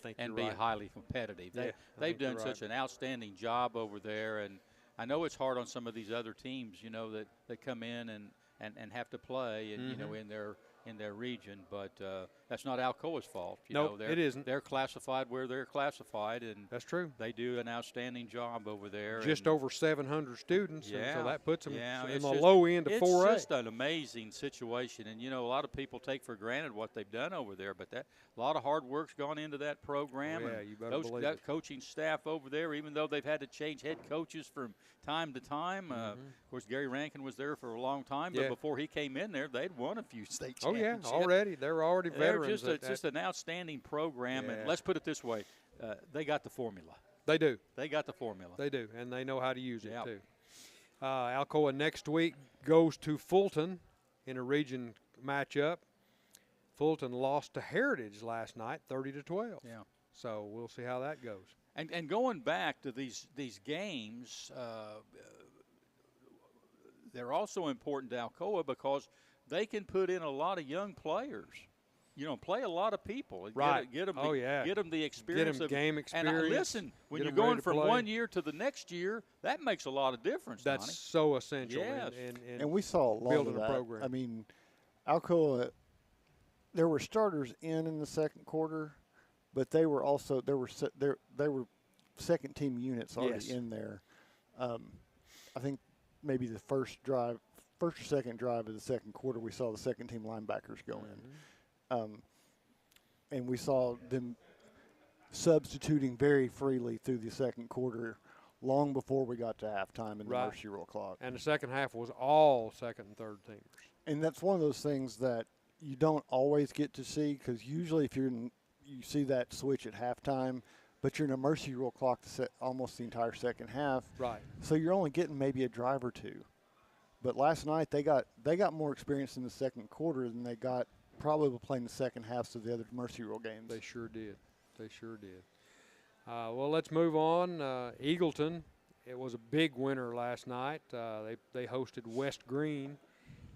think and you're be right. highly competitive. Yeah, They've done you're such right. an outstanding job over there, and I know it's hard on some of these other teams, that come in and have to play, and in their region, but that's not Alcoa's fault. Nope, it isn't. They're classified where they're classified, and That's true. they do an outstanding job over there. Just and over 700 students, and so that puts them in the just, low end of 4A. It's just an amazing situation, and a lot of people take for granted what they've done over there, but a lot of hard work's gone into that program. Oh, yeah, and you better believe that it. coaching staff over there, even though they've had to change head coaches from time to time. Of course, Gary Rankin was there for a long time, but before he came in there, they'd won a few state championships. Oh, yeah, already. They're already veterans. They're just an outstanding program, and let's put it this way, they got the formula. They do. They got the formula. They do, and they know how to use it, too. Alcoa next week goes to Fulton in a region matchup. Fulton lost to Heritage last night, 30-12. Yeah. So we'll see how that goes. And going back to these games, they're also important to Alcoa because they can put in a lot of young players. Play a lot of people. Right. Get them the experience. Get them game experience. And listen, when you're going from one year to the next year, that makes a lot of difference, That's Donnie. so essential. Yes. And we saw a lot building of that. a program. I mean, Alcoa, there were starters in the second quarter, but they were also they were second team units already in there. I think maybe the first or second drive of the second quarter, we saw the second team linebackers go in. And we saw them substituting very freely through the second quarter long before we got to halftime in the Mercy Rule clock. And the second half was all second and third teamers. And that's one of those things that you don't always get to see, because usually if you see that switch at halftime, but you're in a Mercy Rule clock almost the entire second half. Right. So you're only getting maybe a drive or two. But last night they got more experience in the second quarter than they got probably playing the second halves of the other Mercy Rule games. They sure did. Well, let's move on. Eagleton, it was a big winner last night. They hosted West Green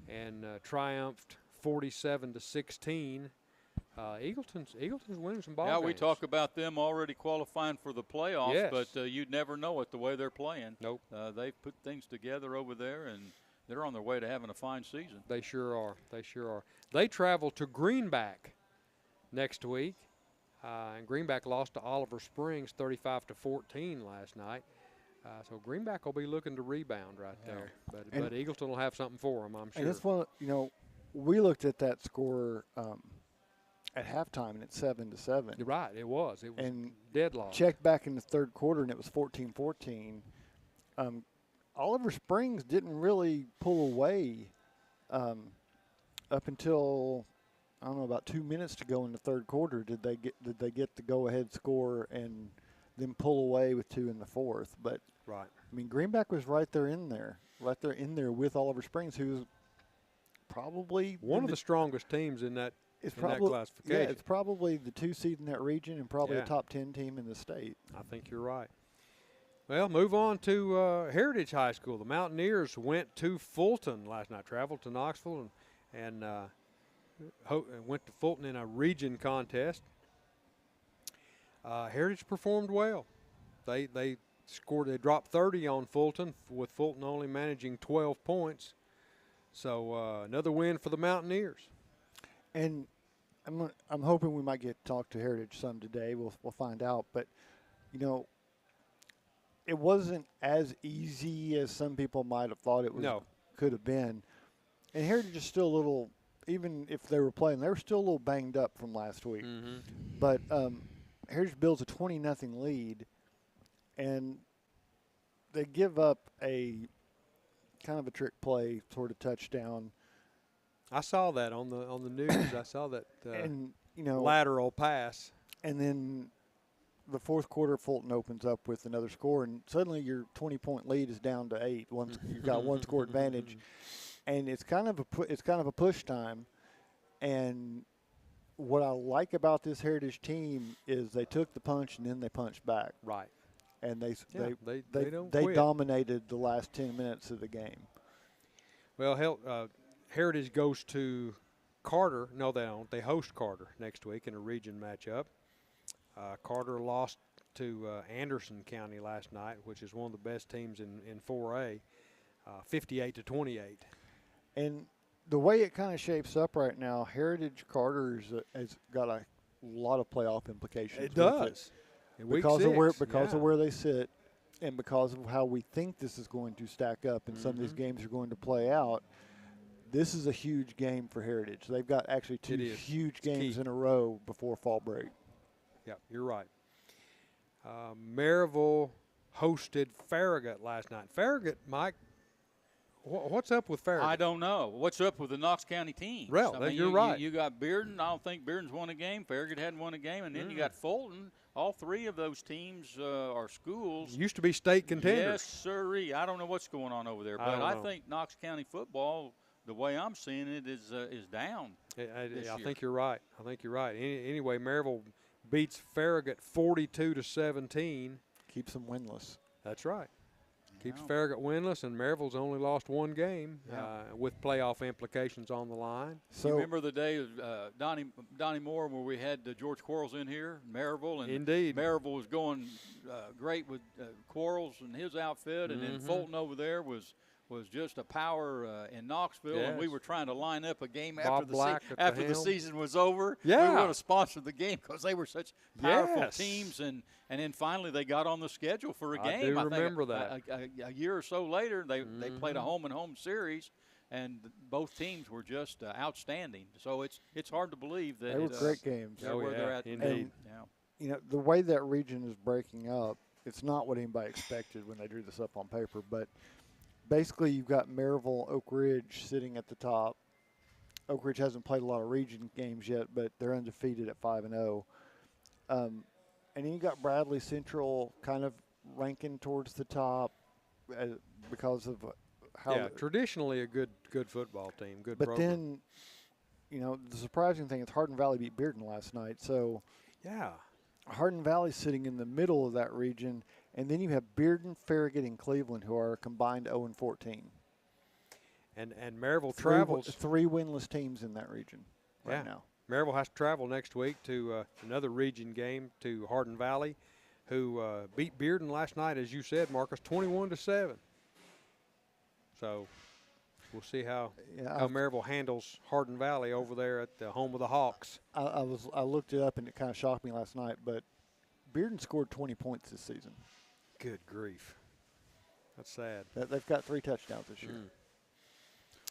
and triumphed 47-16. Eagleton's winning some ball games. Yeah, we talk about them already qualifying for the playoffs, but you'd never know it the way they're playing. Nope. They've put things together over there, and they're on their way to having a fine season. They sure are. They travel to Greenback next week, and Greenback lost to Oliver Springs 35-14 last night. So Greenback will be looking to rebound right there. But Eagleton will have something for them, I'm sure. And it's one, we looked at that score at halftime, and it's 7-7. Right, it was. It was and deadlocked. Checked back in the third quarter, and it was 14-14. Oliver Springs didn't really pull away up until, I don't know, about 2 minutes to go in the third quarter. Did they get the go-ahead score and then pull away with 2 in the fourth? But right. I mean, Greenback was right there in there with Oliver Springs, who's probably one of the strongest teams in that classification. Yeah, it's probably the 2 seed in that region and probably a top 10 team in the state. I think you're right. Well, move on to Heritage High School. The Mountaineers went to Fulton last night, traveled to Knoxville, and went to Fulton in a region contest. Heritage performed well. They dropped 30 on Fulton, with Fulton only managing 12 points. So another win for the Mountaineers. And I'm hoping we might get to talk to Heritage some today. We'll find out. But, it wasn't as easy as some people might have thought it was. Could have been. And Heritage is still a little, even if they were playing, they were still a little banged up from last week. Mm-hmm. But Heritage builds a 20-0 lead, and they give up a kind of a trick play sort of touchdown. I saw that on the news. I saw that and, lateral pass. And then the fourth quarter, Fulton opens up with another score, and suddenly your 20-point lead is down to 8. You've got one score advantage, and it's kind of a push time. And what I like about this Heritage team is they took the punch and then they punched back. Right. And they dominated the last 10 minutes of the game. Well, Heritage goes to Carter. No, they don't. They host Carter next week in a region matchup. Carter lost to Anderson County last night, which is one of the best teams in 4A, 58-28. And the way it kind of shapes up right now, Heritage Carter has got a lot of playoff implications. It does. Because of where they sit, and because of how we think this is going to stack up, and some of these games are going to play out. This is a huge game for Heritage. They've got actually two huge games in a row before fall break. Yeah, you're right. Maryville hosted Farragut last night. Farragut, Mike, what's up with Farragut? I don't know. What's up with the Knox County teams? Well, you're right. You got Bearden. I don't think Bearden's won a game. Farragut hadn't won a game. And then you got Fulton. All three of those teams are schools. Used to be state contenders. Yes, sirree. I don't know what's going on over there. But I think Knox County football, the way I'm seeing it, is down. I think you're right. Anyway, Maryville beats Farragut 42-17. Keeps them winless. That's right. Keeps Farragut winless, and Maryville's only lost one game with playoff implications on the line. So you remember the day of Donnie Moore where we had George Quarles in here, Maryville, and indeed, Maryville was going great with Quarles and his outfit, and then Fulton over there was just a power in Knoxville, and we were trying to line up a game after the season was over. Yeah. We would have sponsored the game because they were such powerful teams, and then finally they got on the schedule for a game. I remember that. A year or so later, they played a home-and-home series, and both teams were just outstanding. So it's hard to believe that they were great games. Where they're at indeed. And, the way that region is breaking up, it's not what anybody expected when they drew this up on paper, but basically, you've got Maryville, Oak Ridge sitting at the top. Oak Ridge hasn't played a lot of region games yet, but they're undefeated at 5-0. And then you got Bradley Central kind of ranking towards the top because of how. Yeah, traditionally a good football team, good but program. Then, the surprising thing is Hardin Valley beat Bearden last night. So, yeah, Hardin Valley's sitting in the middle of that region. And then you have Bearden, Farragut, and Cleveland, who are combined 0-14. And Maryville travels. Three winless teams in that region right now. Maryville has to travel next week to another region game to Hardin Valley, who beat Bearden last night, as you said, Marcus, 21-7. So we'll see how Maryville handles Hardin Valley over there at the home of the Hawks. I looked it up, and it kind of shocked me last night, but Bearden scored 20 points this season. Good grief. That's sad. They've got 3 touchdowns this year.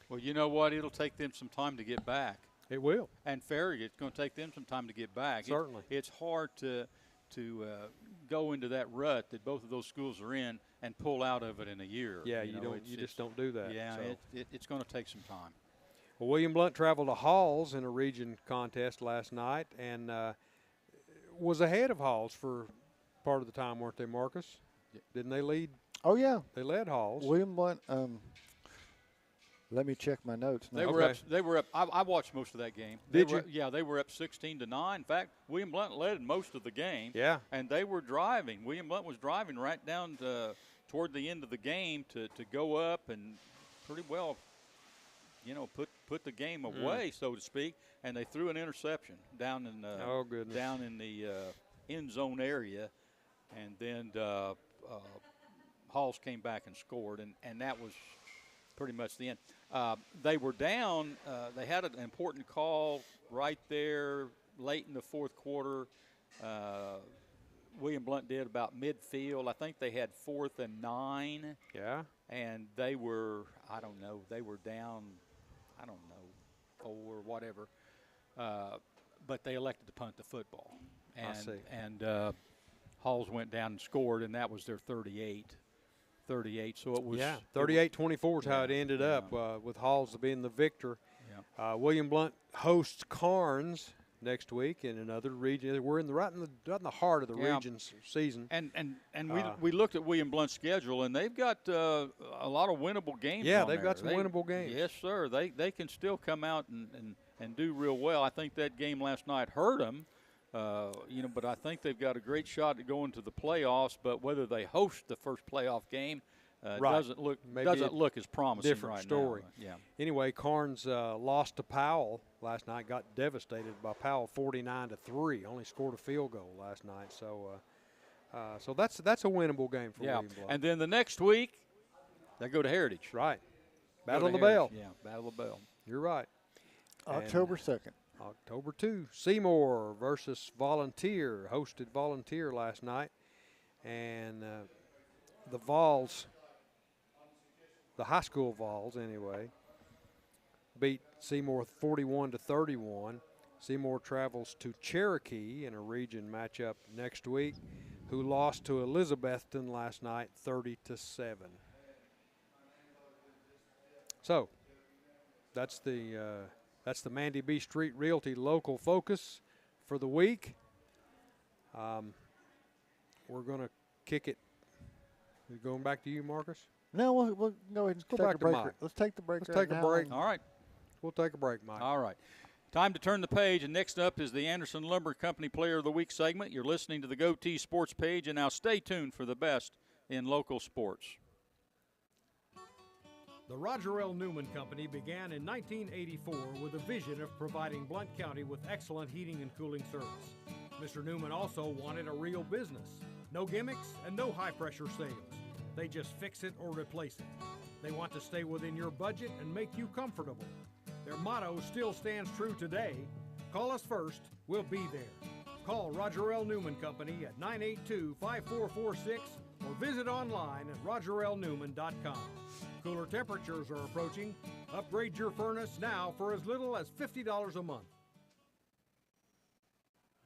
Well, you know what? It'll take them some time to get back. It will. And Farragut's going to take them some time to get back. Certainly. It's hard to go into that rut that both of those schools are in and pull out of it in a year. Yeah, you just don't do that. Yeah, so. it's going to take some time. Well, William Blount traveled to Halls in a region contest last night and was ahead of Halls for part of the time, weren't they, Marcus? Yeah. Didn't they lead? Oh, yeah. They led Halls. William Blount, let me check my notes now. They were up. I watched most of that game. Did you? Yeah, they were up 16-9. In fact, William Blount led most of the game. Yeah. And they were driving. William Blount was driving right down toward the end of the game to go up and pretty well, put the game away, so to speak. And they threw an interception down in the end zone area, and then Halls came back and scored, and that was pretty much the end. They were down. They had an important call right there late in the fourth quarter. William Blount did about midfield. I think they had 4th and 9. Yeah. And they were, they were down, 4 or whatever. But they elected to punt the football. I see. And Halls went down and scored, and that was their 38. So it was 38-24 is how it ended up with Halls being the victor. Yeah. William Blount hosts Carnes next week in another region. We're right in the heart of the region's season. And we looked at William Blount's schedule, and they've got a lot of winnable games. Yeah, they've got some winnable games. Yes, sir. They can still come out and do real well. I think that game last night hurt them. But I think they've got a great shot at going to the playoffs. But whether they host the first playoff game, Right. doesn't look as promising different right story. now. Yeah. Anyway, Carnes lost to Powell last night. Got devastated by Powell, 49-3. Only scored a field goal last night. So that's a winnable game for William Blount. And then the next week, they go to Heritage. Right. Go Battle to of the Heritage. Bell. Yeah, Battle of the Bell. You're right. October 2nd. October 2. Seymour versus Volunteer. Hosted Volunteer last night. And the Vols, the high school Vols anyway, beat Seymour 41-31. Seymour travels to Cherokee in a region matchup next week, who lost to Elizabethton last night 30-7. So that's the Mandy B Street Realty local focus for the week. We're going to kick it. Going back to you, Marcus? No, we'll go ahead and go take back a to break. Mike. Let's take the break. Let's take a break. All right. We'll take a break, Mike. All right. Time to turn the page, and next up is the Anderson Lumber Company Player of the Week segment. You're listening to the GoTeez Sports page, and now stay tuned for the best in local sports. The Roger L. Newman Company began in 1984 with a vision of providing Blount County with excellent heating and cooling service. Mr. Newman also wanted a real business. No gimmicks and no high-pressure sales. They just fix it or replace it. They want to stay within your budget and make you comfortable. Their motto still stands true today. Call us first, we'll be there. Call Roger L. Newman Company at 982-5446 or visit online at rogerlnewman.com. Cooler temperatures are approaching. Upgrade your furnace now for as little as $50 a month.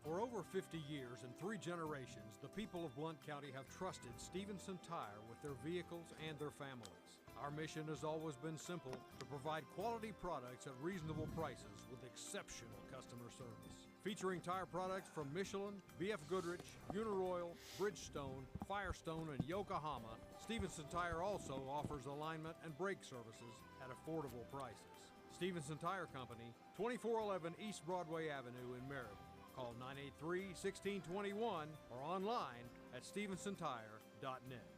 For over 50 years and 3 generations, the people of Blount County have trusted Stevenson Tire with their vehicles and their families. Our mission has always been simple: to provide quality products at reasonable prices with exceptional customer service. Featuring tire products from Michelin, B.F. Goodrich, Uniroyal, Bridgestone, Firestone, and Yokohama, Stevenson Tire also offers alignment and brake services at affordable prices. Stevenson Tire Company, 2411 East Broadway Avenue in Maryville. Call 983-1621 or online at stevensontire.net.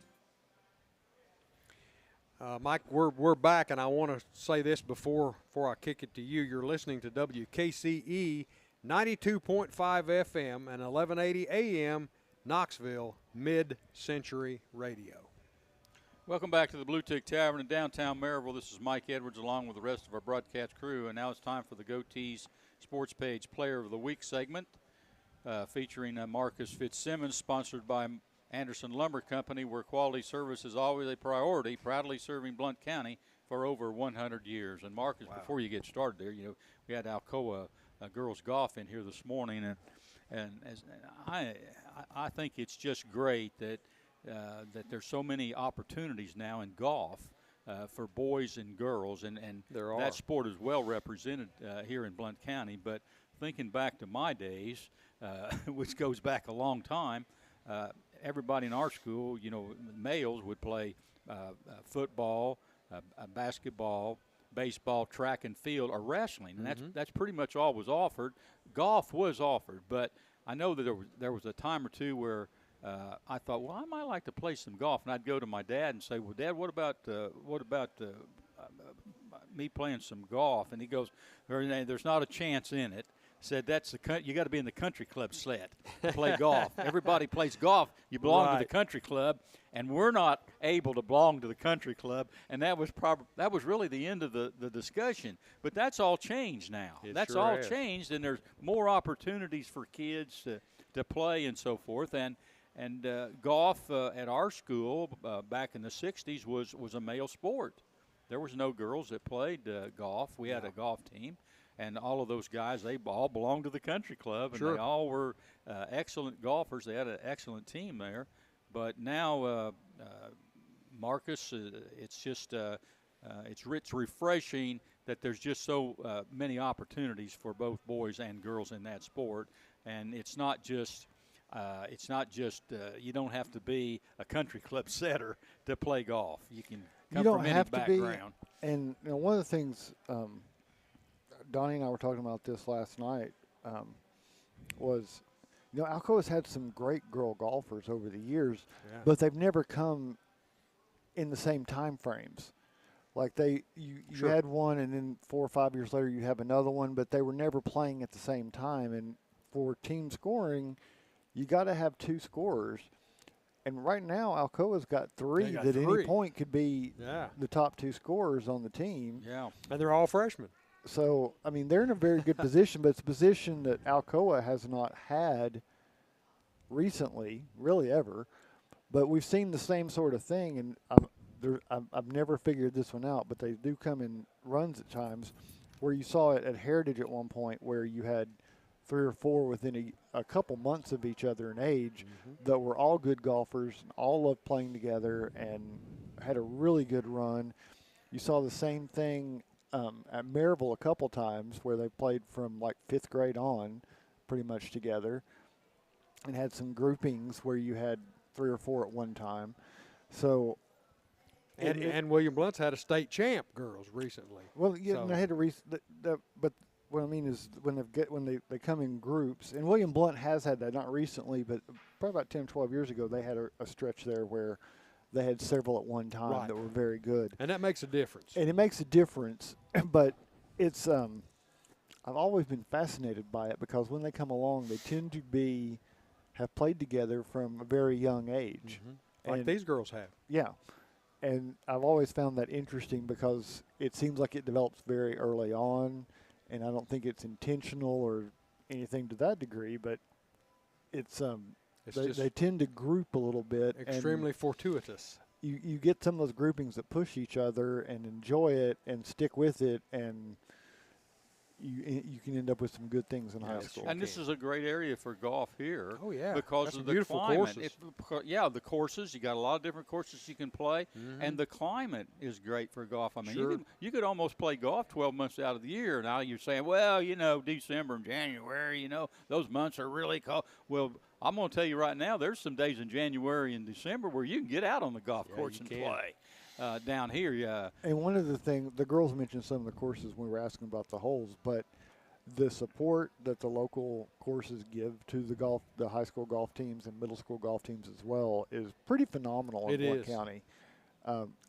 Mike, we're back, and I want to say this before I kick it to you. You're listening to WKCE 92.5 FM and 1180 AM Knoxville Mid-Century Radio. Welcome back to the Bluetick Tavern in downtown Maryville. This is Mike Edwards along with the rest of our broadcast crew, and now it's time for the GoTeez Sports Page Player of the Week segment featuring Marcus Fitzsimmons, sponsored by Anderson Lumber Company, where quality service is always a priority, proudly serving Blount County for over 100 years. And Marcus, before you get started there, we had Alcoa girls golf in here this morning, and as I think it's just great that there's so many opportunities now in golf for boys and girls, and that sport is well represented here in Blount County. But thinking back to my days, which goes back a long time, everybody in our school, males would play football, basketball, baseball, track and field, or wrestling, and that's pretty much all was offered. Golf was offered, but I know that there was a time or two where I thought, well, I might like to play some golf, and I'd go to my dad and say, well, Dad, what about me playing some golf? And he goes, there's not a chance in it. Said you got to be in the country club set to play golf. Everybody plays golf. You belong to the country club, and we're not able to belong to the country club. And that was really the end of the discussion. But that's all changed now. That's all changed, and there's more opportunities for kids to play and so forth. And golf at our school back in the 60s was a male sport. There was no girls that played golf. We had a golf team. And all of those guys, they all belonged to the country club, and they all were excellent golfers. They had an excellent team there. But now, Marcus, it's just it's refreshing that there's just so many opportunities for both boys and girls in that sport. And it's not just you don't have to be a country club setter to play golf. You can come from any background. And one of the things. Donnie and I were talking about this last night, was, Alcoa's had some great girl golfers over the years, but they've never come in the same time frames. Like you Sure. had one, and then 4 or 5 years later you have another one, but they were never playing at the same time. And for team scoring, you got to have 2 scorers. And right now, Alcoa's got 3 They got that at any 3. point could be Yeah. the top 2 scorers on the team. Yeah. And they're all freshmen. So, I mean, they're in a very good position, but it's a position that Alcoa has not had recently, really ever. But we've seen the same sort of thing, and I've never figured this one out, but they do come in runs at times where you saw it at Heritage at one point where you had 3 or 4 within a couple months of each other in age that were all good golfers and all loved playing together and had a really good run. You saw the same thing at Maryville a couple times where they played from like 5th grade on pretty much together and had some groupings where you had 3 or 4 at one time. So, And William Blunt's had a state champ girls recently. well, yeah, So- and they had to but what I mean is when they come in groups, and William Blunt has had that, not recently, but probably about 10, 12 years ago, they had a stretch there where they had several at one time Right. that were very good. And that makes a difference. And it makes a difference, but it's I've always been fascinated by it because when they come along, they tend to have played together from a very young age. Like And- these girls have. Yeah. And I've always found that interesting because it seems like it develops very early on, and I don't think it's intentional or anything to that degree, but it's It's they, just they tend to group a little bit. and extremely fortuitous. you get some of those groupings that push each other and enjoy it and stick with it, and you can end up with some good things in high Yes, school. And this is a great area for golf here. Oh, yeah. Because That's of some the beautiful climate. courses. Yeah, the courses. You got a lot of different courses you can play, and the climate is great for golf. I mean, Sure. you could almost play golf 12 months out of the year. Now you're saying, well, December and January, those months are really cold. Well, I'm going to tell you right now, there's some days in January and December where you can get out on the golf Yeah, course you and can. play. Down here, yeah. And one of the things, the girls mentioned some of the courses when we were asking about the holes, but the support that the local courses give to the high school golf teams and middle school golf teams as well is pretty phenomenal in It Blount is. County.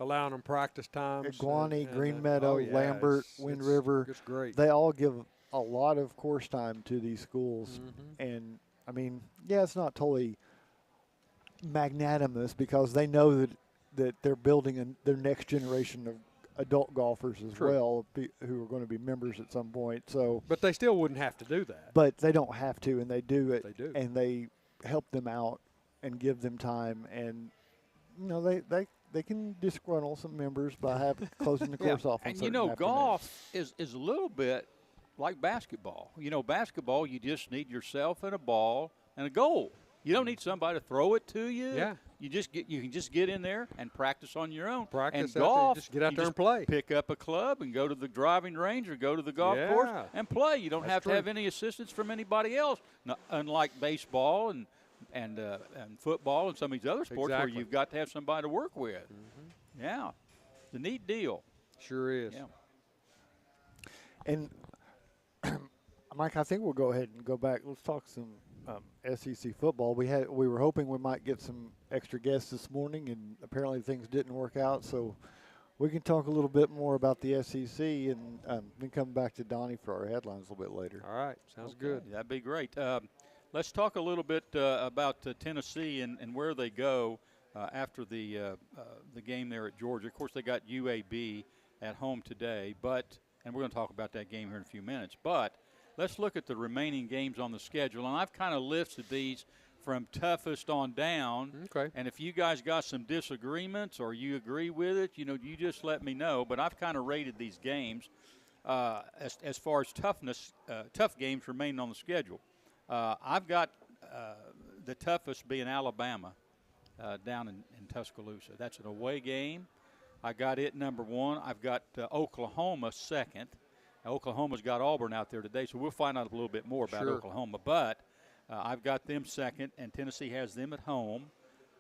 Allowing them practice times. At Guaney, and, Green Meadow, oh, yeah, Lambert, it's- Wind it's- River, It's great. they all give a lot of course time to these schools. Mhm. And, I mean, yeah, it's not totally magnanimous because they know that they're building their next generation of adult golfers as True. well, who are going to be members at some point. So, But they still wouldn't have to do that. but they don't have to, and they do it. They do. And they help them out and give them time. And, they can disgruntle some members by closing the course off on And certain afternoons. golf is a little bit like basketball. Basketball, you just need yourself and a ball and a goal. You don't need somebody to throw it to you. Yeah. You can just get in there and practice on your own. Practice and out there, golf, just get out you there and play. Pick up a club and go to the driving range or go to the golf course Yeah. and play. You don't That's have to true. have any assistance from anybody else. Unlike baseball and football and some of these other sports Exactly. where you've got to have somebody to work with. Yeah, it's a neat deal. Sure is. Yeah. And Mike, I think we'll go ahead and go back. Let's talk some SEC football. We were hoping we might get some extra guests this morning, and apparently things didn't work out. So we can talk a little bit more about the SEC, and then come back to Donnie for our headlines a little bit later. All right. Sounds good. That'd be great. Let's talk a little bit about Tennessee and where they go after the game there at Georgia. Of course, they got UAB at home today, and we're going to talk about that game here in a few minutes. But let's look at the remaining games on the schedule, and I've kind of listed these from toughest on down. Okay. And if you guys got some disagreements or you agree with it, you just let me know. But I've kind of rated these games as far as tough games remaining on the schedule. I've got the toughest being Alabama down in Tuscaloosa. That's an away game. I got it number 1. I've got Oklahoma second. Now, Oklahoma's got Auburn out there today, so we'll find out a little bit more about Sure. Oklahoma. But I've got them second, and Tennessee has them at home.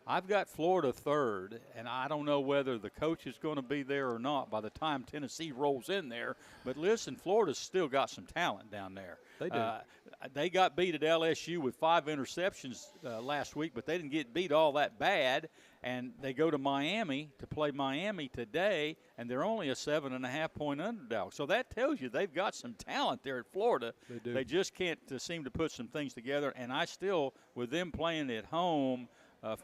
I've got Florida third, and I don't know whether the coach is going to be there or not by the time Tennessee rolls in there. But listen, Florida's still got some talent down there. They do. They got beat at LSU with 5 interceptions last week, but they didn't get beat all that bad. And they go to Miami to play Miami today, and they're only a 7.5-point underdog. So that tells you they've got some talent there at Florida. They do. They just can't seem to put some things together. And I still, with them playing at home,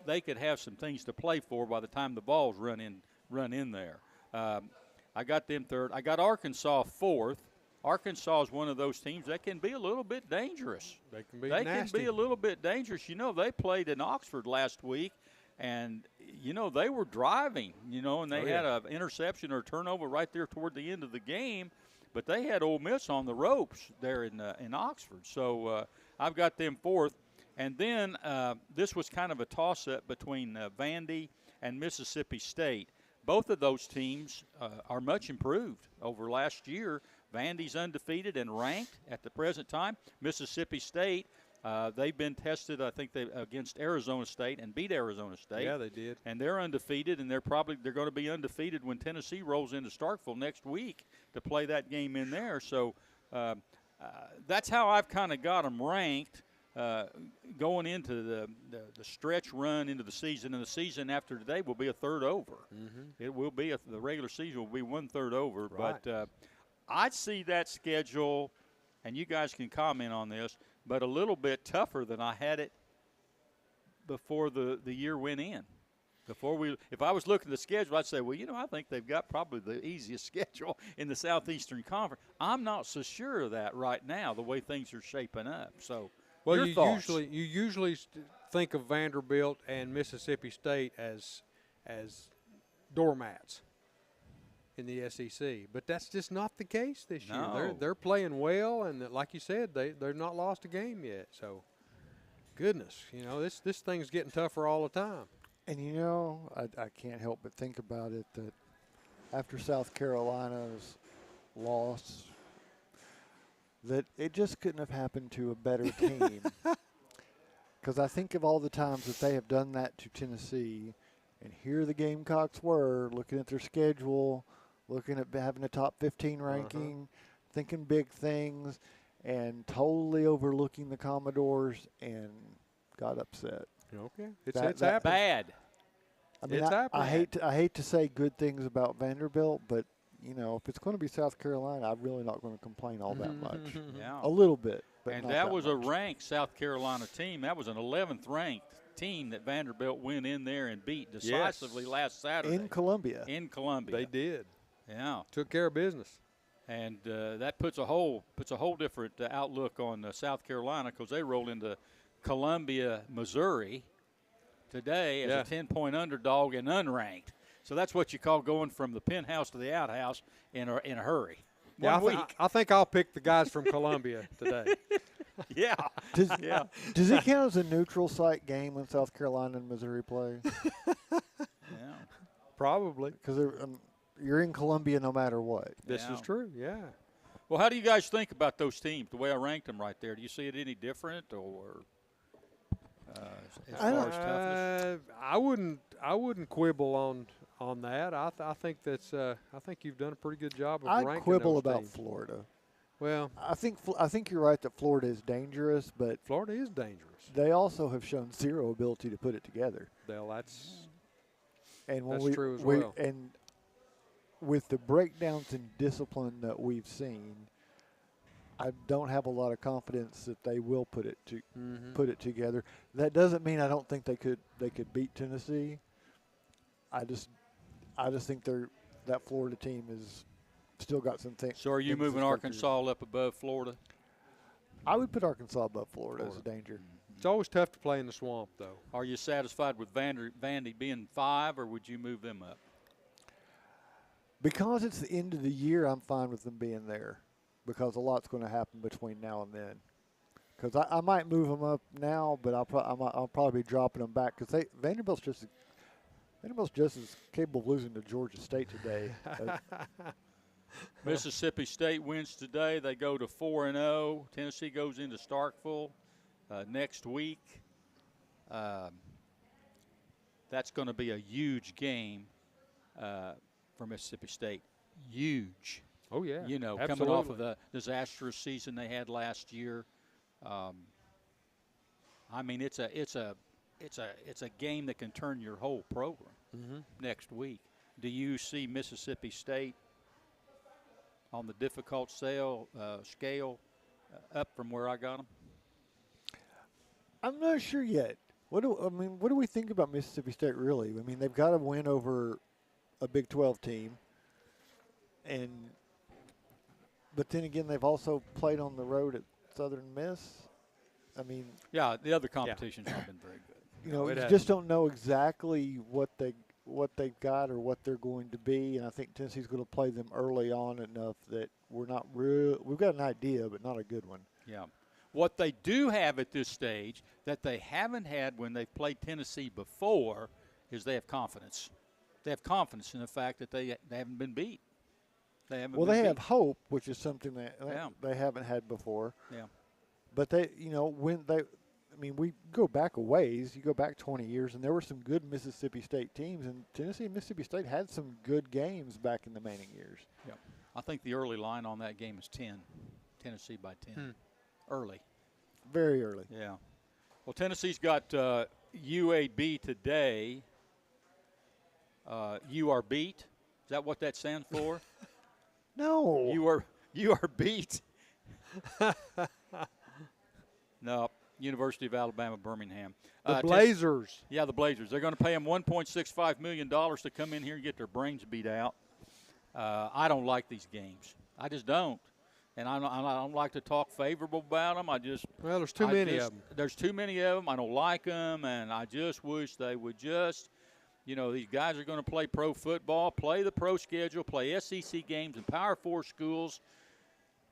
they could have some things to play for by the time the balls run in there. I got them third. I got Arkansas fourth. Arkansas is one of those teams that can be a little bit dangerous. They can be They nasty. can be a little bit dangerous. You know, they played in Oxford last week, and, you know, they were driving, you know, and they had an interception or turnover right there toward the end of the game. But they had Ole Miss on the ropes there in Oxford. So I've got them fourth. And then this was kind of a toss-up between Vandy and Mississippi State. Both of those teams are much improved over last year. Vandy's undefeated and ranked at the present time. Mississippi State, they've been tested, I think, against Arizona State and beat Arizona State. Yeah, they did. And they're undefeated, and they're going to be undefeated when Tennessee rolls into Starkville next week to play that game in there. So that's how I've kind of got them ranked. Going into the stretch run into the season, and the season after today will be a third over. It will be the regular season will be 1/3 over. Right. But I'd see that schedule, and you guys can comment on this, but a little bit tougher than I had it before the year went in. If I was looking at the schedule, I'd say, well, you know, I think they've got probably the easiest schedule in the Southeastern Conference. I'm not so sure of that right now, the way things are shaping up. So. Well, Your you thoughts? usually think of Vanderbilt and Mississippi State as doormats in the SEC, but that's just not the case this year. No. They're playing well, and like you said, they've not lost a game yet. So, goodness, you know, this thing's getting tougher all the time. And, you know, I can't help but think about it that after South Carolina's loss, that it just couldn't have happened to a better team. Because I think of all the times that they have done that to Tennessee, and here the Gamecocks were looking at their schedule, looking at having a top 15 ranking, thinking big things, and totally overlooking the Commodores and got upset. Okay, it's That- happened. Bad. I mean, It's happening. I hate to say good things about Vanderbilt, but you know, if it's going to be South Carolina, I'm really not going to complain all that much. Yeah. A little bit, but And not that was much. a ranked South Carolina team. That was an 11th ranked team that Vanderbilt went in there and beat decisively last Saturday. in Columbia. In Columbia. They did. Yeah. Took care of business. And that puts a whole different outlook on South Carolina, because they roll into Columbia, Missouri today as a 10-point underdog and unranked. So that's what you call going from the penthouse to the outhouse in a hurry. Yeah, One week. I think I'll pick the guys from Columbia today. Yeah. Does, Yeah. does it count as a neutral site game when South Carolina and Missouri play? Yeah. Probably. Because you're in Columbia no matter what. This Yeah. is true, yeah. Well, how do you guys think about those teams, the way I ranked them right there? Do you see it any different, or as far as toughness? I wouldn't quibble on that. I think that's I think you've done a pretty good job of I ranking quibble those about teams. Florida. Well, I think you're right that Florida is dangerous, but Florida is dangerous. they also have shown zero ability to put it together. Well, that's And when That's true as well. And with the breakdowns in discipline that we've seen, I don't have a lot of confidence that they will put it together. That doesn't mean I don't think they could beat Tennessee. I just think that Florida team is still got some things. So are you moving Arkansas up above Florida? I would put Arkansas above Florida as a danger. it's always tough to play in the swamp, though. Are you satisfied with Vandy being 5, or would you move them up? Because it's the end of the year, I'm fine with them being there, because a lot's going to happen between now and then. Because I might move them up now, but I'll probably be dropping them back, because Vanderbilt's just as capable of losing to Georgia State today. Mississippi State wins today. They go to 4-0. Tennessee goes into Starkville next week. that's going to be a huge game for Mississippi State. Huge. Oh yeah. You know, absolutely. coming off of the disastrous season they had last year. I mean, it's a game that can turn your whole program next week. Do you see Mississippi State on the difficult scale up from where I got them? I'm not sure yet. What do we think about Mississippi State really? I mean, they've got to win over a Big 12 team, but then again, they've also played on the road at Southern Miss. I mean, yeah, the other competition's not been very good. You know, it you hasn't. just don't know exactly what they've got or what they're going to be, and I think Tennessee's going to play them early on enough that we're not real. We've got an idea, but not a good one. Yeah. What they do have at this stage that they haven't had when they've played Tennessee before is they have confidence. They have confidence in the fact that they haven't been beat. They have hope, which is something that they haven't had before. Yeah. But we go back a ways. You go back 20 years, and there were some good Mississippi State teams, and Tennessee and Mississippi State had some good games back in the Manning years. Yeah. I think the early line on that game is 10. Tennessee by 10. Early. Very early. Yeah. Well, Tennessee's got UAB today. You are beat. Is that what that stands for? No. You are beat. No. University of Alabama, Birmingham. The Blazers. Yeah, the Blazers. They're going to pay them $1.65 million to come in here and get their brains beat out. I don't like these games. I just don't. And I don't like to talk favorable about them. There's too many of them. There's too many of them. I don't like them, and I just wish they would just, these guys are going to play pro football, play the pro schedule, play SEC games in Power 4 schools,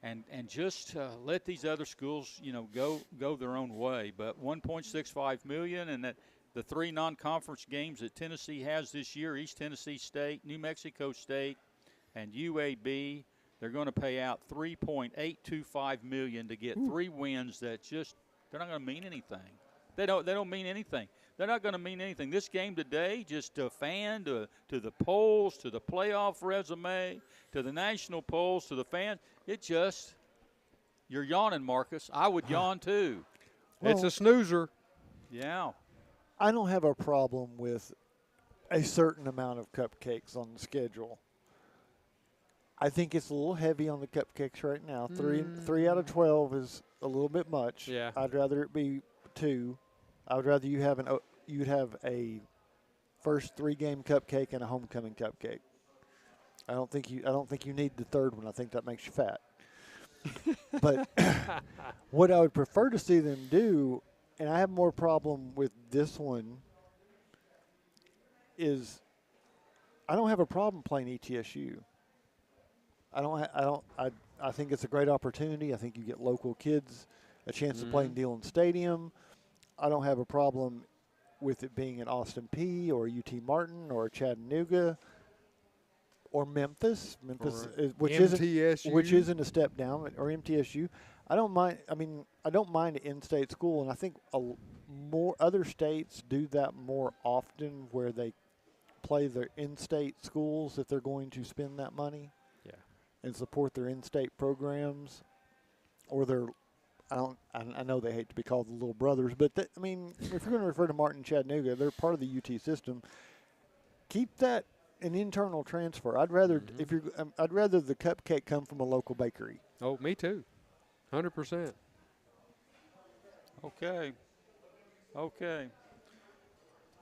and just let these other schools, go their own way. But $1.65 million, and that the 3 non-conference games that Tennessee has this year: East Tennessee State, New Mexico State, and UAB. They're going to pay out $3.825 million to get 3 wins they're not going to mean anything. They don't mean anything. They're not going to mean anything. This game today, just to fan, to the polls, to the playoff resume, to the national polls, to the fans, you're yawning, Marcus. I would yawn too. It's a snoozer. Yeah. I don't have a problem with a certain amount of cupcakes on the schedule. I think it's a little heavy on the cupcakes right now. 3 out of 12 is a little bit much. Yeah. I'd rather it be 2. I would rather you'd have a first 3-game cupcake and a homecoming cupcake. I don't think you need the third one. I think that makes you fat. But what I would prefer to see them do, and I have more problem with this one, is I don't have a problem playing ETSU. I think it's a great opportunity. I think you get local kids a chance to play in Dillon Stadium. I don't have a problem with it being in Austin Peay or UT Martin or Chattanooga or Memphis. Which isn't a step down, or MTSU. I don't mind. I mean, I don't mind an in-state school, and I think more other states do that more often, where they play their in-state schools if they're going to spend that money. And support their in-state programs, or I know they hate to be called the little brothers, but if you're going to refer to Martin and Chattanooga, they're part of the UT system. Keep that an internal transfer. I'd rather I'd rather the cupcake come from a local bakery. Oh, me too, 100%. Okay.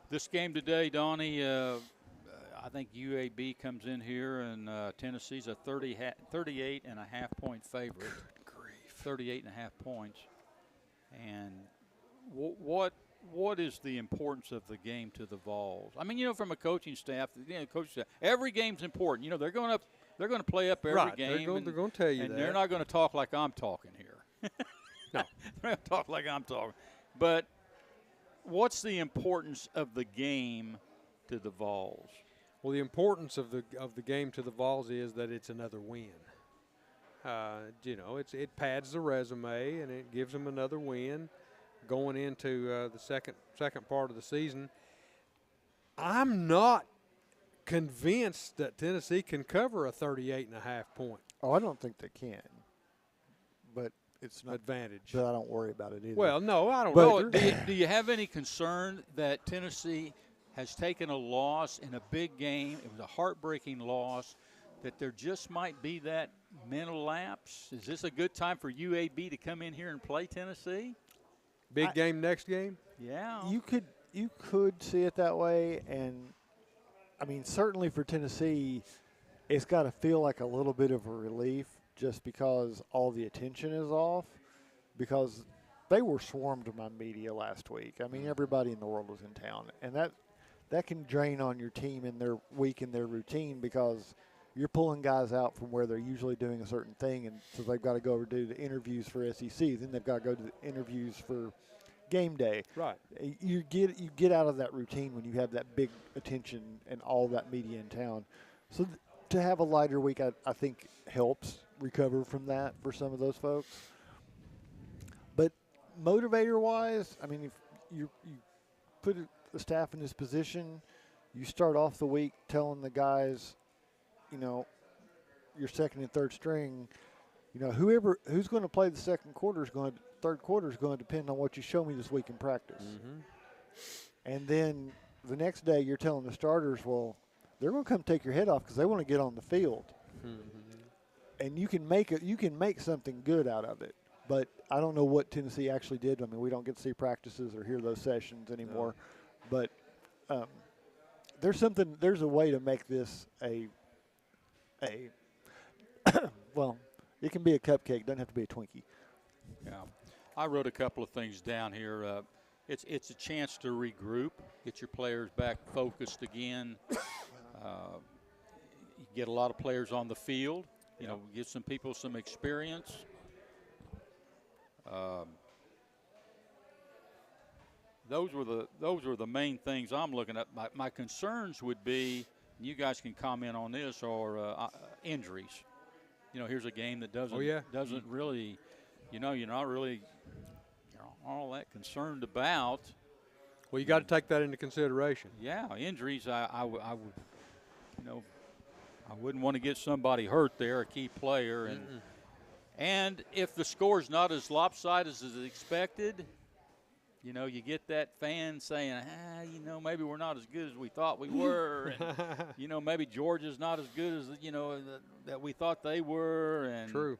This game today, Donnie. I think UAB comes in here, and Tennessee's a 38.5-point favorite. Good grief. 38.5 points. And what is the importance of the game to the Vols? I mean, from a coaching staff, every game's important. They're going to play up every game. They're going to tell you that. And they're not going to talk like I'm talking here. No. They're not talk like I'm talking. But what's the importance of the game to the Vols? Well, the importance of the game to the Vols is that it's another win. It pads the resume, and it gives them another win going into the second part of the season. I'm not convinced that Tennessee can cover a 38.5 point Oh, I don't think they can. But it's not. advantage. But I don't worry about it either. Well, no, I don't But- know. Do you have any concern that Tennessee has taken a loss in a big game? It was a heartbreaking loss. That there just might be that mental lapse. Is this a good time for UAB to come in here and play Tennessee? Big game next game? Yeah. You could see it that way, and I mean certainly for Tennessee, it's got to feel like a little bit of a relief just because all the attention is off, because they were swarmed by media last week. I mean everybody in the world was in town, and that can drain on your team in their week and their routine because you're pulling guys out from where they're usually doing a certain thing, and so they've got to go over do the interviews for SEC. Then they've got to go to the interviews for game day. Right. You get out of that routine when you have that big attention and all that media in town. So to have a lighter week, I think helps recover from that for some of those folks. But motivator-wise, I mean, if you put the staff in this position, you start off the week telling the guys, you know, your second and third string, you know, who's going to play the third quarter is going to depend on what you show me this week in practice. Mm-hmm. And then the next day you're telling the starters, well, they're going to come take your head off because they want to get on the field. Mm-hmm. And you can make something good out of it. But I don't know what Tennessee actually did. I mean, we don't get to see practices or hear those sessions anymore. No. But there's a way to make this a well, it can be a cupcake. Doesn't have to be a Twinkie. Yeah. I wrote a couple of things down here. It's a chance to regroup, get your players back focused again. You get a lot of players on the field. You know, give some people some experience. Those were the main things I'm looking at. My concerns would be, and you guys can comment on this, or injuries. You know, here's a game that doesn't really, you know, you're not really all that concerned about. Well, you got to take that into consideration. Yeah, injuries. I would, you know, I wouldn't want to get somebody hurt there, a key player, and if the score's not as lopsided as expected, you know, you get that fan saying, you know, maybe we're not as good as we thought we were, and you know, maybe Georgia's not as good as that we thought they were, and True.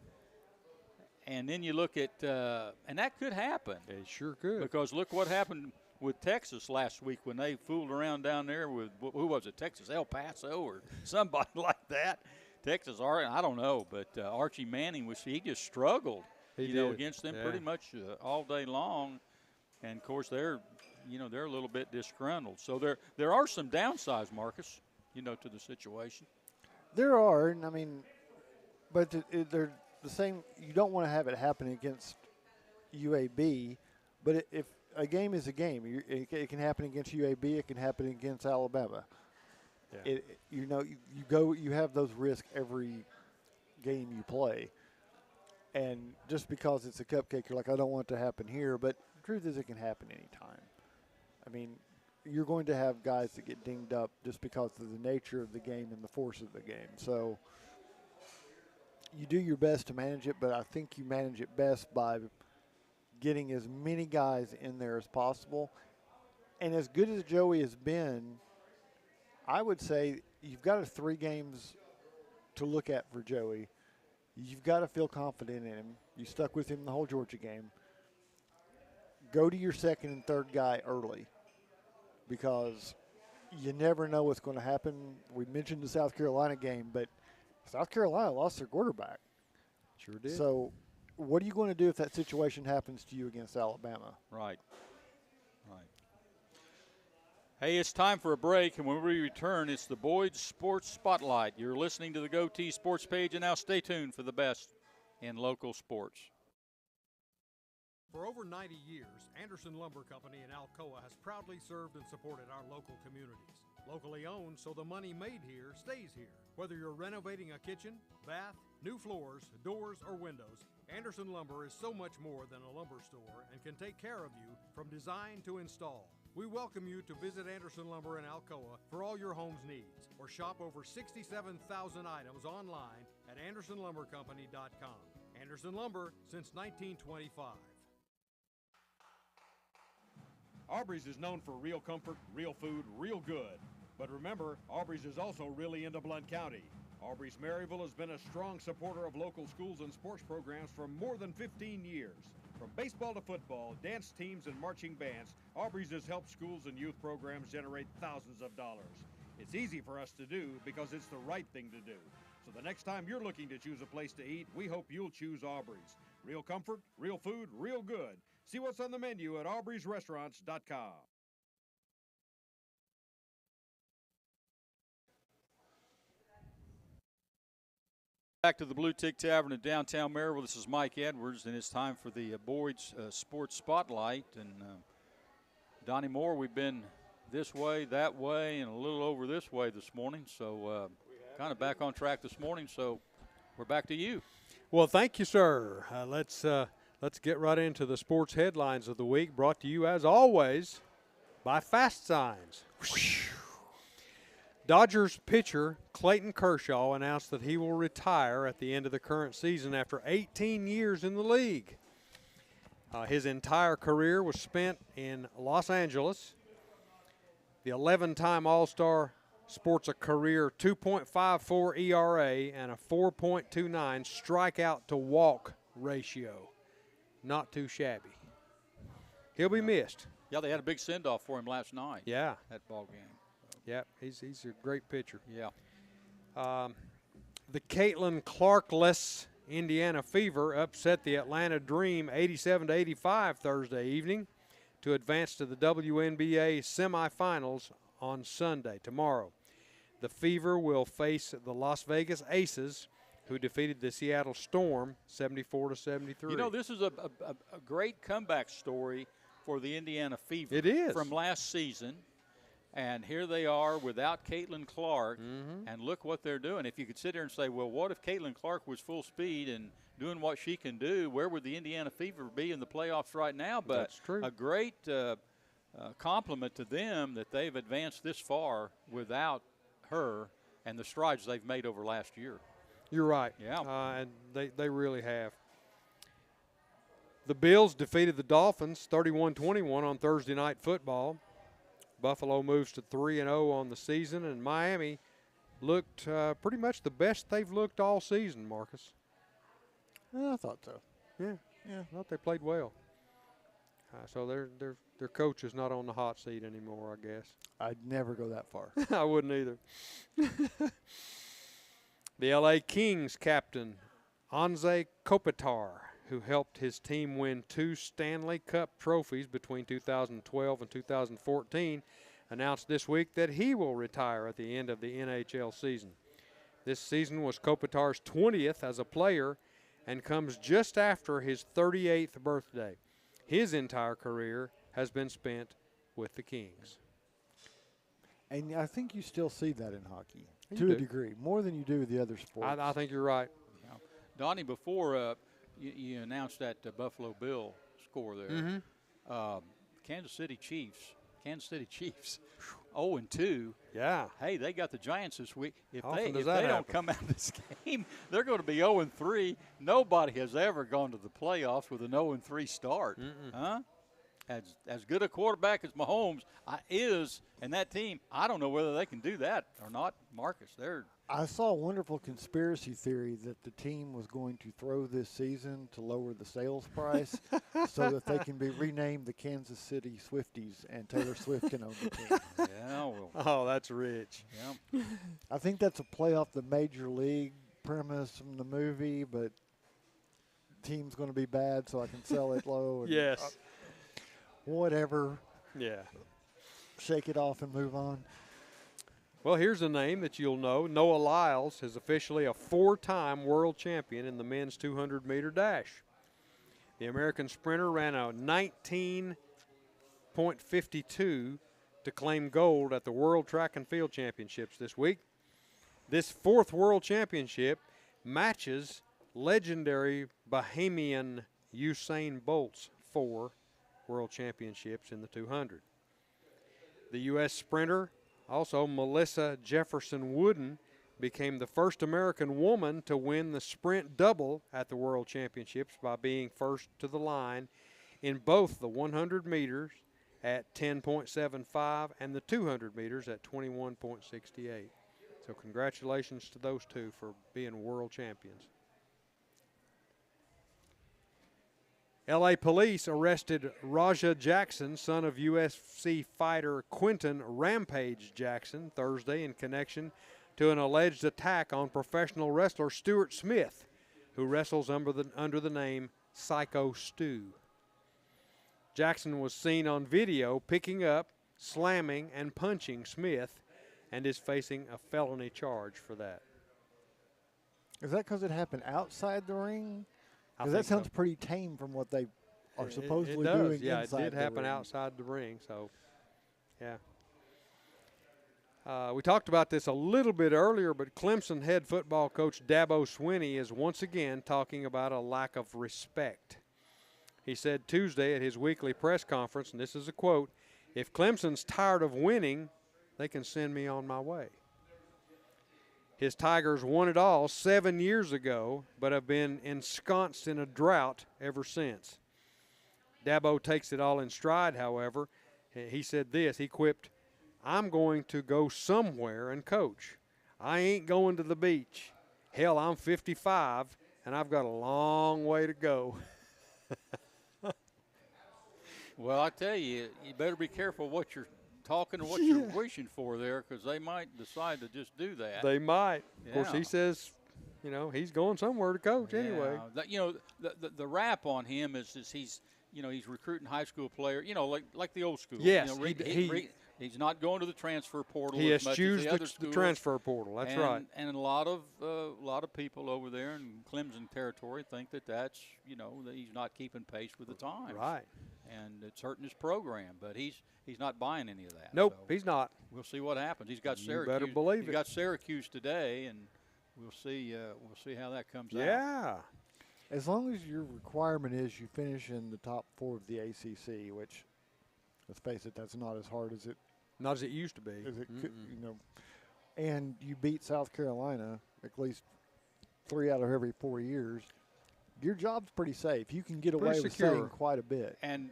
And then you look at, and that could happen. It sure could. Because look what happened with Texas last week when they fooled around down there with, who was it, Texas, El Paso or somebody like that. Texas, I don't know, but Archie Manning, he just struggled, against them pretty much all day long. And, of course, they're a little bit disgruntled. So there are some downsides, Marcus, to the situation. There are, and I mean, but they're the same. You don't want to have it happen against UAB, but if a game is a game, it can happen against UAB. It can happen against Alabama. Yeah. You have those risks every game you play, and just because it's a cupcake, you're like, I don't want it to happen here. But the truth is, it can happen anytime. I mean, you're going to have guys that get dinged up just because of the nature of the game and the force of the game. So you do your best to manage it, but I think you manage it best by getting as many guys in there as possible. And as good as Joey has been, I would say you've got 3 games to look at for Joey. You've got to feel confident in him. You stuck with him the whole Georgia game. Go to your second and third guy early because you never know what's going to happen. We mentioned the South Carolina game, but South Carolina lost their quarterback. Sure did. So what are you going to do if that situation happens to you against Alabama? Right. Hey, it's time for a break, and when we return, it's the Boyd's Sports Spotlight. You're listening to the GoTeez Sports page, and now stay tuned for the best in local sports. For over 90 years, Anderson Lumber Company in Alcoa has proudly served and supported our local communities. Locally owned, so the money made here stays here. Whether you're renovating a kitchen, bath, new floors, doors, or windows, Anderson Lumber is so much more than a lumber store and can take care of you from design to install. We welcome you to visit Anderson Lumber in Alcoa for all your home's needs, or shop over 67,000 items online at AndersonLumberCompany.com. Anderson Lumber since 1925. Aubrey's is known for real comfort, real food, real good. But remember, Aubrey's is also really into Blount County. Aubrey's Maryville has been a strong supporter of local schools and sports programs for more than 15 years. From baseball to football, dance teams, and marching bands, Aubrey's has helped schools and youth programs generate thousands of dollars. It's easy for us to do because it's the right thing to do. So the next time you're looking to choose a place to eat, we hope you'll choose Aubrey's. Real comfort, real food, real good. See what's on the menu at aubreysrestaurants.com. Back to the Bluetick Tavern in downtown Maryville. This is Mike Edwards, and it's time for the Boyd's Sports Spotlight. And Donnie Moore, we've been this way, that way, and a little over this way this morning. So kind of back on track this morning. So we're back to you. Well, thank you, sir. Let's get right into the sports headlines of the week, brought to you, as always, by Fast Signs. Dodgers pitcher Clayton Kershaw announced that he will retire at the end of the current season after 18 years in the league. His entire career was spent in Los Angeles. The 11-time All-Star sports a career 2.54 ERA and a 4.29 strikeout to walk ratio. Not too shabby. He'll be missed. Yeah, they had a big send-off for him last night. Yeah. That ball game. Yeah, he's a great pitcher. Yeah. The Caitlin Clark-less Indiana Fever upset the Atlanta Dream 87-85 Thursday evening to advance to the WNBA semifinals on Sunday, tomorrow. The Fever will face the Las Vegas Aces, who defeated the Seattle Storm 74-73. You know, this is a great comeback story for the Indiana Fever. It is. From last season. And here they are without Caitlin Clark, and look what they're doing. If you could sit there and say, well, what if Caitlin Clark was full speed and doing what she can do, where would the Indiana Fever be in the playoffs right now? But that's true. A great compliment to them that they've advanced this far without her and the strides they've made over last year. You're right. Yeah. And they really have. The Bills defeated the Dolphins 31-21 on Thursday Night Football. Buffalo moves to 3-0 on the season, and Miami looked pretty much the best they've looked all season, Marcus. I thought so. Yeah, I thought they played well. So their coach is not on the hot seat anymore, I guess. I'd never go that far. I wouldn't either. The L.A. Kings captain, Anze Kopitar, who helped his team win 2 Stanley Cup trophies between 2012 and 2014, announced this week that he will retire at the end of the NHL season. This season was Kopitar's 20th as a player and comes just after his 38th birthday. His entire career has been spent with the Kings. And I think you still see that in hockey, You to do. a degree, more than you do with the other sports. I think you're right. Yeah. Donnie, before you announced that Buffalo Bill score there, Kansas City Chiefs, 0-2. Yeah. Hey, they got the Giants this week. If Often they does that don't happen. come out of this game, they're going to be 0-3. Nobody has ever gone to the playoffs with an 0-3 start. Huh? As good a quarterback as Mahomes is, and that team, I don't know whether they can do that or not, Marcus. I saw a wonderful conspiracy theory that the team was going to throw this season to lower the sales price so that they can be renamed the Kansas City Swifties and Taylor Swift can own the team. Yeah, well, Oh, that's rich. yeah. I think that's a play off the Major League premise from the movie, but team's going to be bad so I can sell it low. And, Yes. whatever. Yeah. Shake it off and move on. Well, here's a name that you'll know. Noah Lyles is officially a 4-time world champion in the men's 200-meter dash. The American sprinter ran a 19.52 to claim gold at the World Track and Field Championships this week. This 4th world championship matches legendary Bahamian Usain Bolt's 4 world championships in the 200. The U.S. sprinter, also Melissa Jefferson Wooden, became the first American woman to win the sprint double at the World Championships by being first to the line in both the 100 meters at 10.75 and the 200 meters at 21.68. So congratulations to those two for being world champions. L.A. police arrested Raja Jackson, son of UFC fighter Quinton Rampage Jackson, Thursday in connection to an alleged attack on professional wrestler Stuart Smith, who wrestles under the name Psycho Stu. Jackson was seen on video picking up, slamming, and punching Smith and is facing a felony charge for that. Is that because it happened outside the ring? Because I that think sounds so. pretty tame from what they are supposedly it does. doing Yeah, inside it did the happen ring. outside the ring, so yeah. We talked about this a little bit earlier, but Clemson head football coach Dabo Swinney is once again talking about a lack of respect. He said Tuesday at his weekly press conference, and this is a quote, "If Clemson's tired of winning, they can send me on my way." His Tigers won it all 7 years ago, but have been ensconced in a drought ever since. Dabo takes it all in stride, however. He said this, he quipped, "I'm going to go somewhere and coach. I ain't going to the beach. Hell, I'm 55, and I've got a long way to go." Well, I tell you, you better be careful what you're talking and what you're wishing for there, because they might decide to just do that. They might. Of course, Yeah. he says, he's going somewhere to coach anyway. Yeah. The rap on him is he's recruiting high school players, like the old school. Yes, He's not going to the transfer portal he as much eschewed as the other the schools. transfer portal. That's right. And a lot of people over there in Clemson territory think that he's not keeping pace with the times. Right. And it's hurting his program, but he's not buying any of that. Nope, so he's not. We'll see what happens. He's got You Syracuse. better believe He's it. got Syracuse today, and we'll see how that comes out. Yeah. As long as your requirement is you finish in the top 4 of the ACC, which, let's face it, that's not as hard as it Not as it used to be. could, and you beat South Carolina at least 3 out of every 4 years, your job's pretty safe. You can get away Pretty with secure. saying quite a bit. And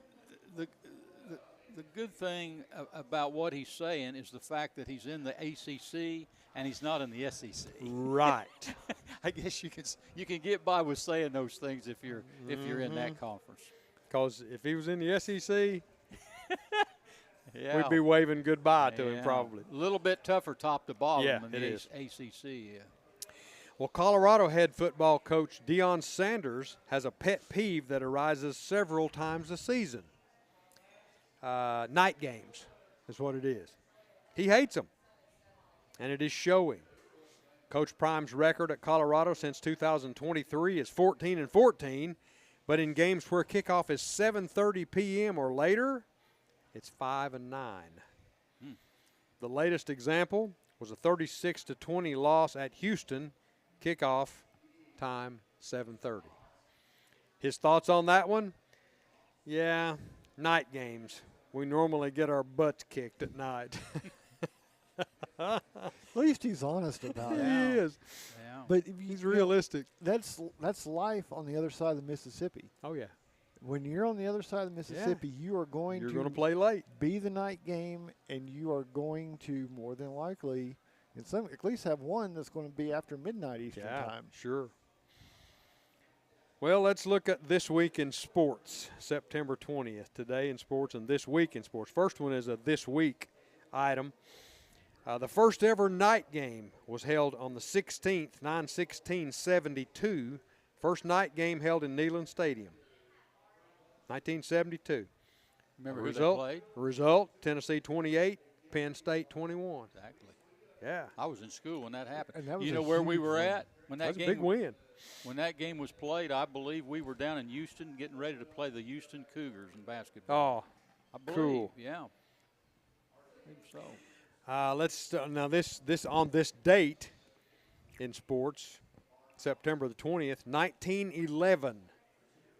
the good thing about what he's saying is the fact that he's in the ACC and he's not in the SEC. Right. I guess you can get by with saying those things if you're in that conference. Because if he was in the SEC, Yeah. we'd be waving goodbye to him Yeah. probably. A little bit tougher top to bottom Yeah, than it the is. ACC. Yeah. Well, Colorado head football coach Deion Sanders has a pet peeve that arises several times a season. Night games is what it is. He hates them, and it is showing. Coach Prime's record at Colorado since 2023 is 14-14, but in games where kickoff is 7:30 p.m. or later, it's 5-9. The latest example was a 36-20 loss at Houston. Kickoff time 7:30. His thoughts on that one? Yeah, night games. We normally get our butts kicked at night. At least he's honest about He it. is. Yeah. But He's realistic. That's life on the other side of the Mississippi. Oh, yeah. When you're on the other side of the Mississippi, you are going You're to going to play late. be the night game, and you are going to more than likely, at least have one that's going to be after midnight Eastern time. Sure. Well, let's look at this week in sports, September 20th. Today in sports and this week in sports. First one is a this week item. The first ever night game was held on the 16th, 9/16/72. First night game held in Neyland Stadium, 1972. Remember who they played? Result, Tennessee 28, Penn State 21. Exactly. Yeah, I was in school when that happened. And that was you a know where we huge were win. at when that that's a game big win. when that game was played? I believe we were down in Houston getting ready to play the Houston Cougars in basketball. Oh, I believe, cool. Yeah. I think so. Let's now this on this date in sports, September the 20th, 1911.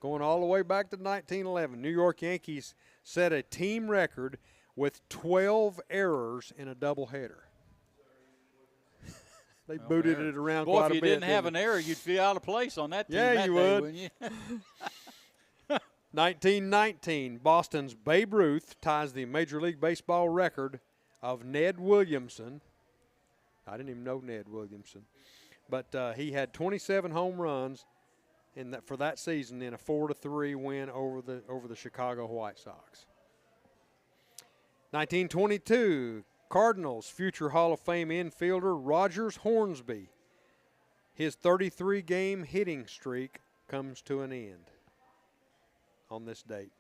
Going all the way back to 1911, New York Yankees set a team record with 12 errors in a doubleheader. They booted it around Boy, quite a bit. if you didn't have an error, you'd feel out of place on that team Yeah, that you day, would. wouldn't you? 1919, Boston's Babe Ruth ties the Major League Baseball record of Ned Williamson. I didn't even know Ned Williamson. But he had 27 home runs for that season in a 4-3 win over the Chicago White Sox. 1922, Cardinals future Hall of Fame infielder Rogers Hornsby. His 33-game hitting streak comes to an end on this date.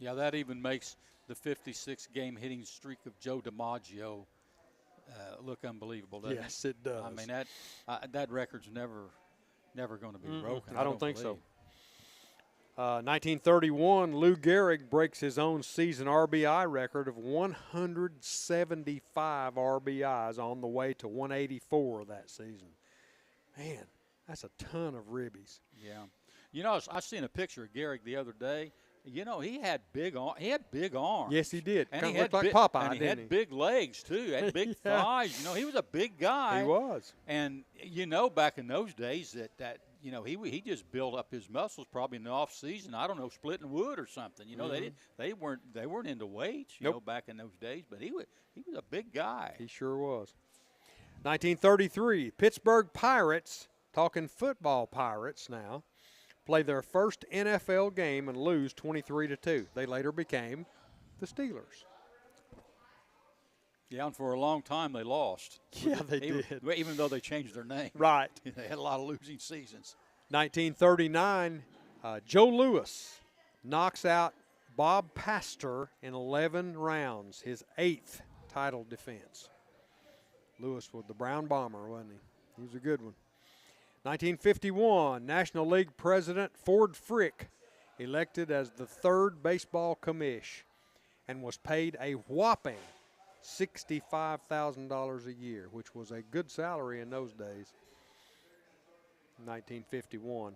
Yeah, that even makes the 56-game hitting streak of Joe DiMaggio look unbelievable, doesn't it? Yes, it does. I mean, that record's never going to be broken. I don't think so. 1931, Lou Gehrig breaks his own season RBI record of 175 RBIs on the way to 184 that season. Man, that's a ton of ribbies. Yeah. You know, I seen a picture of Gehrig the other day. You know, he had big arms. Yes, he did. And kind he of looked had like Popeye, and he didn't had big legs, too. He had big thighs. You know, he was a big guy. He was. And, you know, back in those days that you know, he just built up his muscles probably in the off season. I don't know, splitting wood or something. You know, they weren't into weights, you know, back in those days. But he was a big guy. He sure was. 1933, Pittsburgh Pirates, talking football Pirates now, play their first NFL game and lose 23-2. They later became the Steelers. Yeah, and for a long time they lost. Yeah, they did. Even though they changed their name. Right. They had a lot of losing seasons. 1939, Joe Louis knocks out Bob Pastor in 11 rounds, his 8th title defense. Louis was the Brown Bomber, wasn't he? He was a good one. 1951, National League President Ford Frick elected as the 3rd baseball commish and was paid a whopping $65,000 a year, which was a good salary in those days. 1951.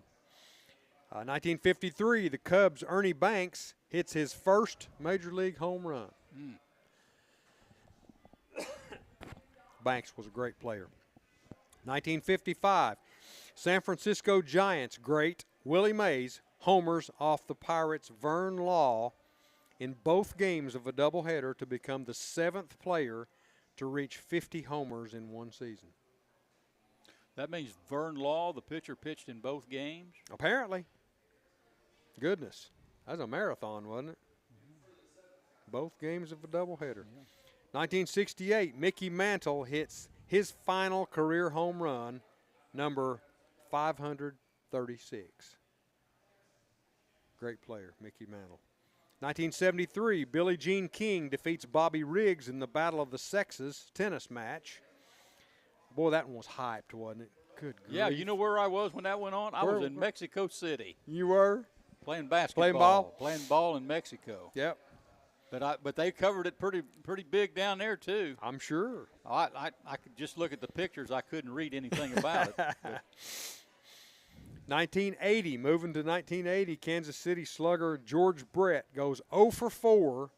1953, the Cubs' Ernie Banks hits his first Major League home run. Banks was a great player. 1955, San Francisco Giants great Willie Mays homers off the Pirates' Vern Law in both games of a doubleheader to become the 7th player to reach 50 homers in one season. That means Vern Law, the pitcher, pitched in both games? Apparently. Goodness. That was a marathon, wasn't it? Both games of a doubleheader. Yeah. 1968, Mickey Mantle hits his final career home run, number 536. Great player, Mickey Mantle. 1973, Billie Jean King defeats Bobby Riggs in the Battle of the Sexes tennis match. Boy, that one was hyped, wasn't it? Good grief. Yeah, you know where I was when that went on? I was in Mexico City. You were? Playing basketball. Playing ball in Mexico. Yep. But they covered it pretty big down there, too. I'm sure. I could just look at the pictures. I couldn't read anything about it. 1980, moving to 1980, Kansas City slugger George Brett goes 0 for 4,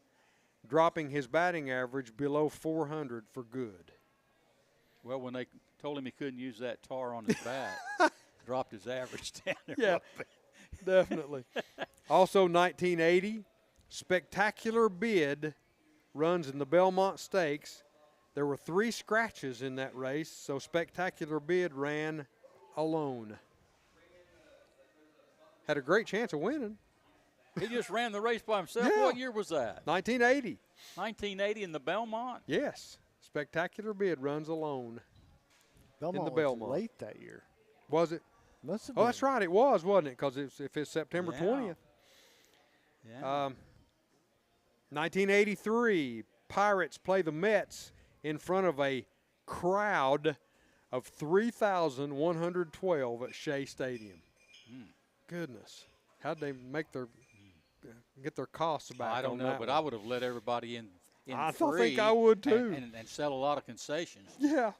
dropping his batting average below 400 for good. Well, when they told him he couldn't use that tar on his bat, dropped his average down there. Yeah, definitely. Also 1980, Spectacular Bid runs in the Belmont Stakes. There were 3 scratches in that race, so Spectacular Bid ran alone. Had a great chance of winning. He just ran the race by himself. Yeah. What year was that? 1980. 1980 in the Belmont? Yes. Spectacular Bid runs alone. Belmont in the was Belmont. late that year. Was it? Must have Oh, been. that's right. It was, wasn't it? Because if it's September 20th. Yeah. 1983, Pirates play the Mets in front of a crowd of 3,112 at Shea Stadium. Goodness. How'd they get their costs back? I don't know, but I would have let everybody in I free think I would too. And sell a lot of concessions. Yeah.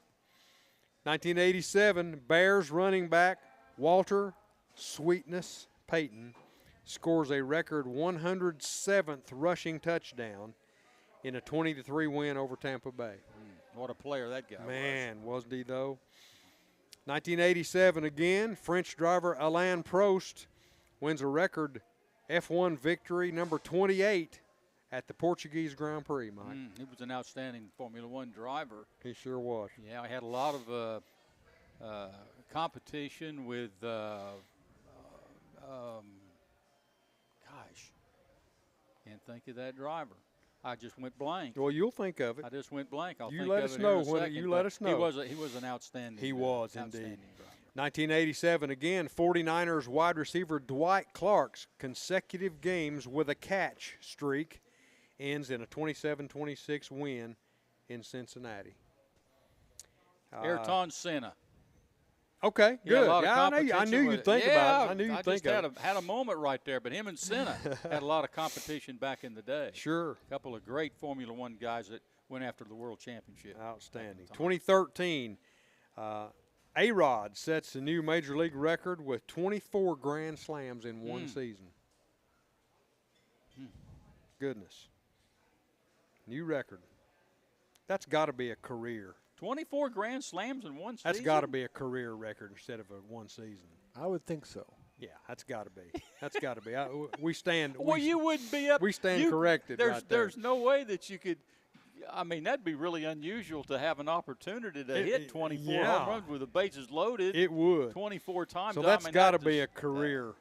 1987, Bears running back Walter Sweetness Payton scores a record 107th rushing touchdown in a 20-3 win over Tampa Bay. What a player that guy was. Man, wasn't he though? 1987 again, French driver Alain Prost wins a record F1 victory, number 28 at the Portuguese Grand Prix, Mike. He was an outstanding Formula One driver. He sure was. Yeah, I had a lot of competition with, can't think of that driver. I just went blank. Well, you'll think of it. I just went blank. I'll You think let of us it know here in a when second, you let us know. He was an outstanding. He was outstanding indeed. driver. 1987 again, 49ers wide receiver Dwight Clark's consecutive games with a catch streak ends in a 27-26 win in Cincinnati. Ayrton Senna. Okay, Yeah, good. a lot of Yeah, I knew competition you'd with think it. about it. Yeah, I knew you'd I think just of it. had a moment right there, but him and Senna had a lot of competition back in the day. Sure. A couple of great Formula One guys that went after the World Championship. Outstanding. 2013, A-Rod sets a new Major League record with 24 Grand Slams in one season. Goodness. New record. That's got to be a career. 24 Grand Slams in one season? That's got to be a career record instead of a one season. I would think so. Yeah, that's got to be. That's got to be. We stand. Well, you wouldn't be up. We stand corrected right there. There's no way that you could. I mean, that'd be really unusual to have an opportunity to hit 24 home runs with the bases loaded. It would. 24 times. So that's got to be a career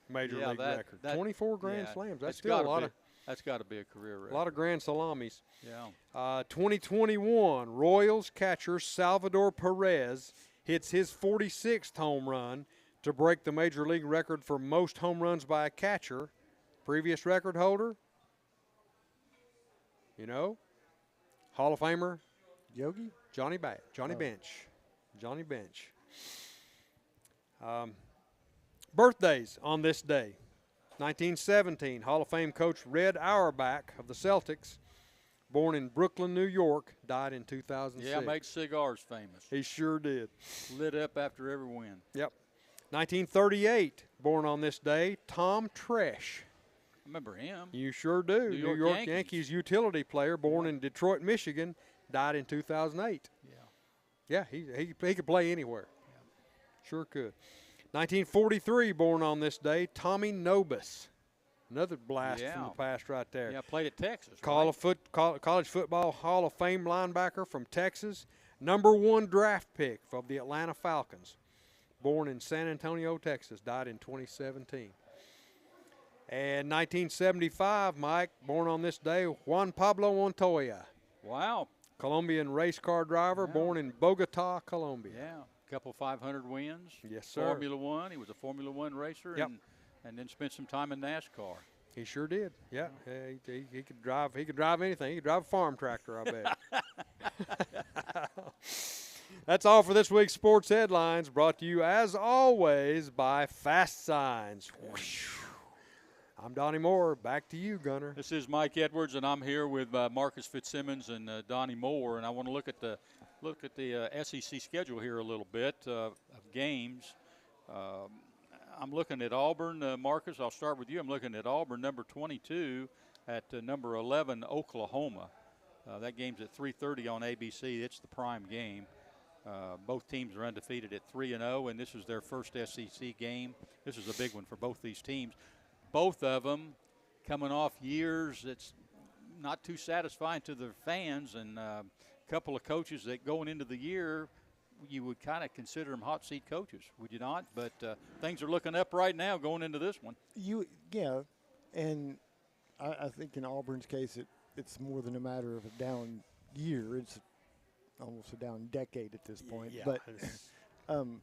Major League record. 24 Grand Slams. That's still a lot of. That's got to be a career record. A lot of grand salamis. Yeah. 2021, Royals catcher Salvador Perez hits his 46th home run to break the Major League record for most home runs by a catcher. Previous record holder, you know, Hall of Famer Yogi? Johnny Bench. Johnny Bench. Birthdays on this day. 1917, Hall of Fame coach Red Auerbach of the Celtics, born in Brooklyn, New York, died in 2006. Yeah, made cigars famous. He sure did. Lit up after every win. Yep. 1938, born on this day, Tom Tresh. Remember him? You sure do. New York Yankees. Yankees utility player, born in Detroit, Michigan, died in 2008. Yeah. Yeah, he could play anywhere. Yeah. Sure could. 1943, born on this day, Tommy Nobis. Another blast from the past right there. Yeah, played at Texas. College football Hall of Fame linebacker from Texas. #1 draft pick of the Atlanta Falcons. Born in San Antonio, Texas. Died in 2017. And 1975, Mike, born on this day, Juan Pablo Montoya. Wow. Colombian race car driver, born in Bogota, Colombia. Yeah. Couple 500 wins. Yes, sir. Formula One. He was a Formula One racer. Yep. And then spent some time in NASCAR. He sure did. Yeah. He could drive. He could drive anything. He could drive a farm tractor, I bet. That's all for this week's Sports Headlines, brought to you, as always, by Fast Signs. I'm Donnie Moore. Back to you, Gunner. This is Mike Edwards, and I'm here with Marcus Fitzsimmons and Donnie Moore. And I want to look at the SEC schedule here a little bit of games. I'm looking at Auburn, Marcus. I'll start with you. I'm looking at Auburn, number 22, at number 11, Oklahoma. That game's at 3:30 on ABC. It's the prime game. Both teams are undefeated at 3-0, and this is their first SEC game. This is a big one for both these teams. Both of them coming off years that's not too satisfying to their fans, and couple of coaches that going into the year, you would kind of consider them hot seat coaches, would you not? But things are looking up right now going into this one. Yeah, and I think in Auburn's case, it's more than a matter of a down year. It's almost a down decade at this point. Yeah, but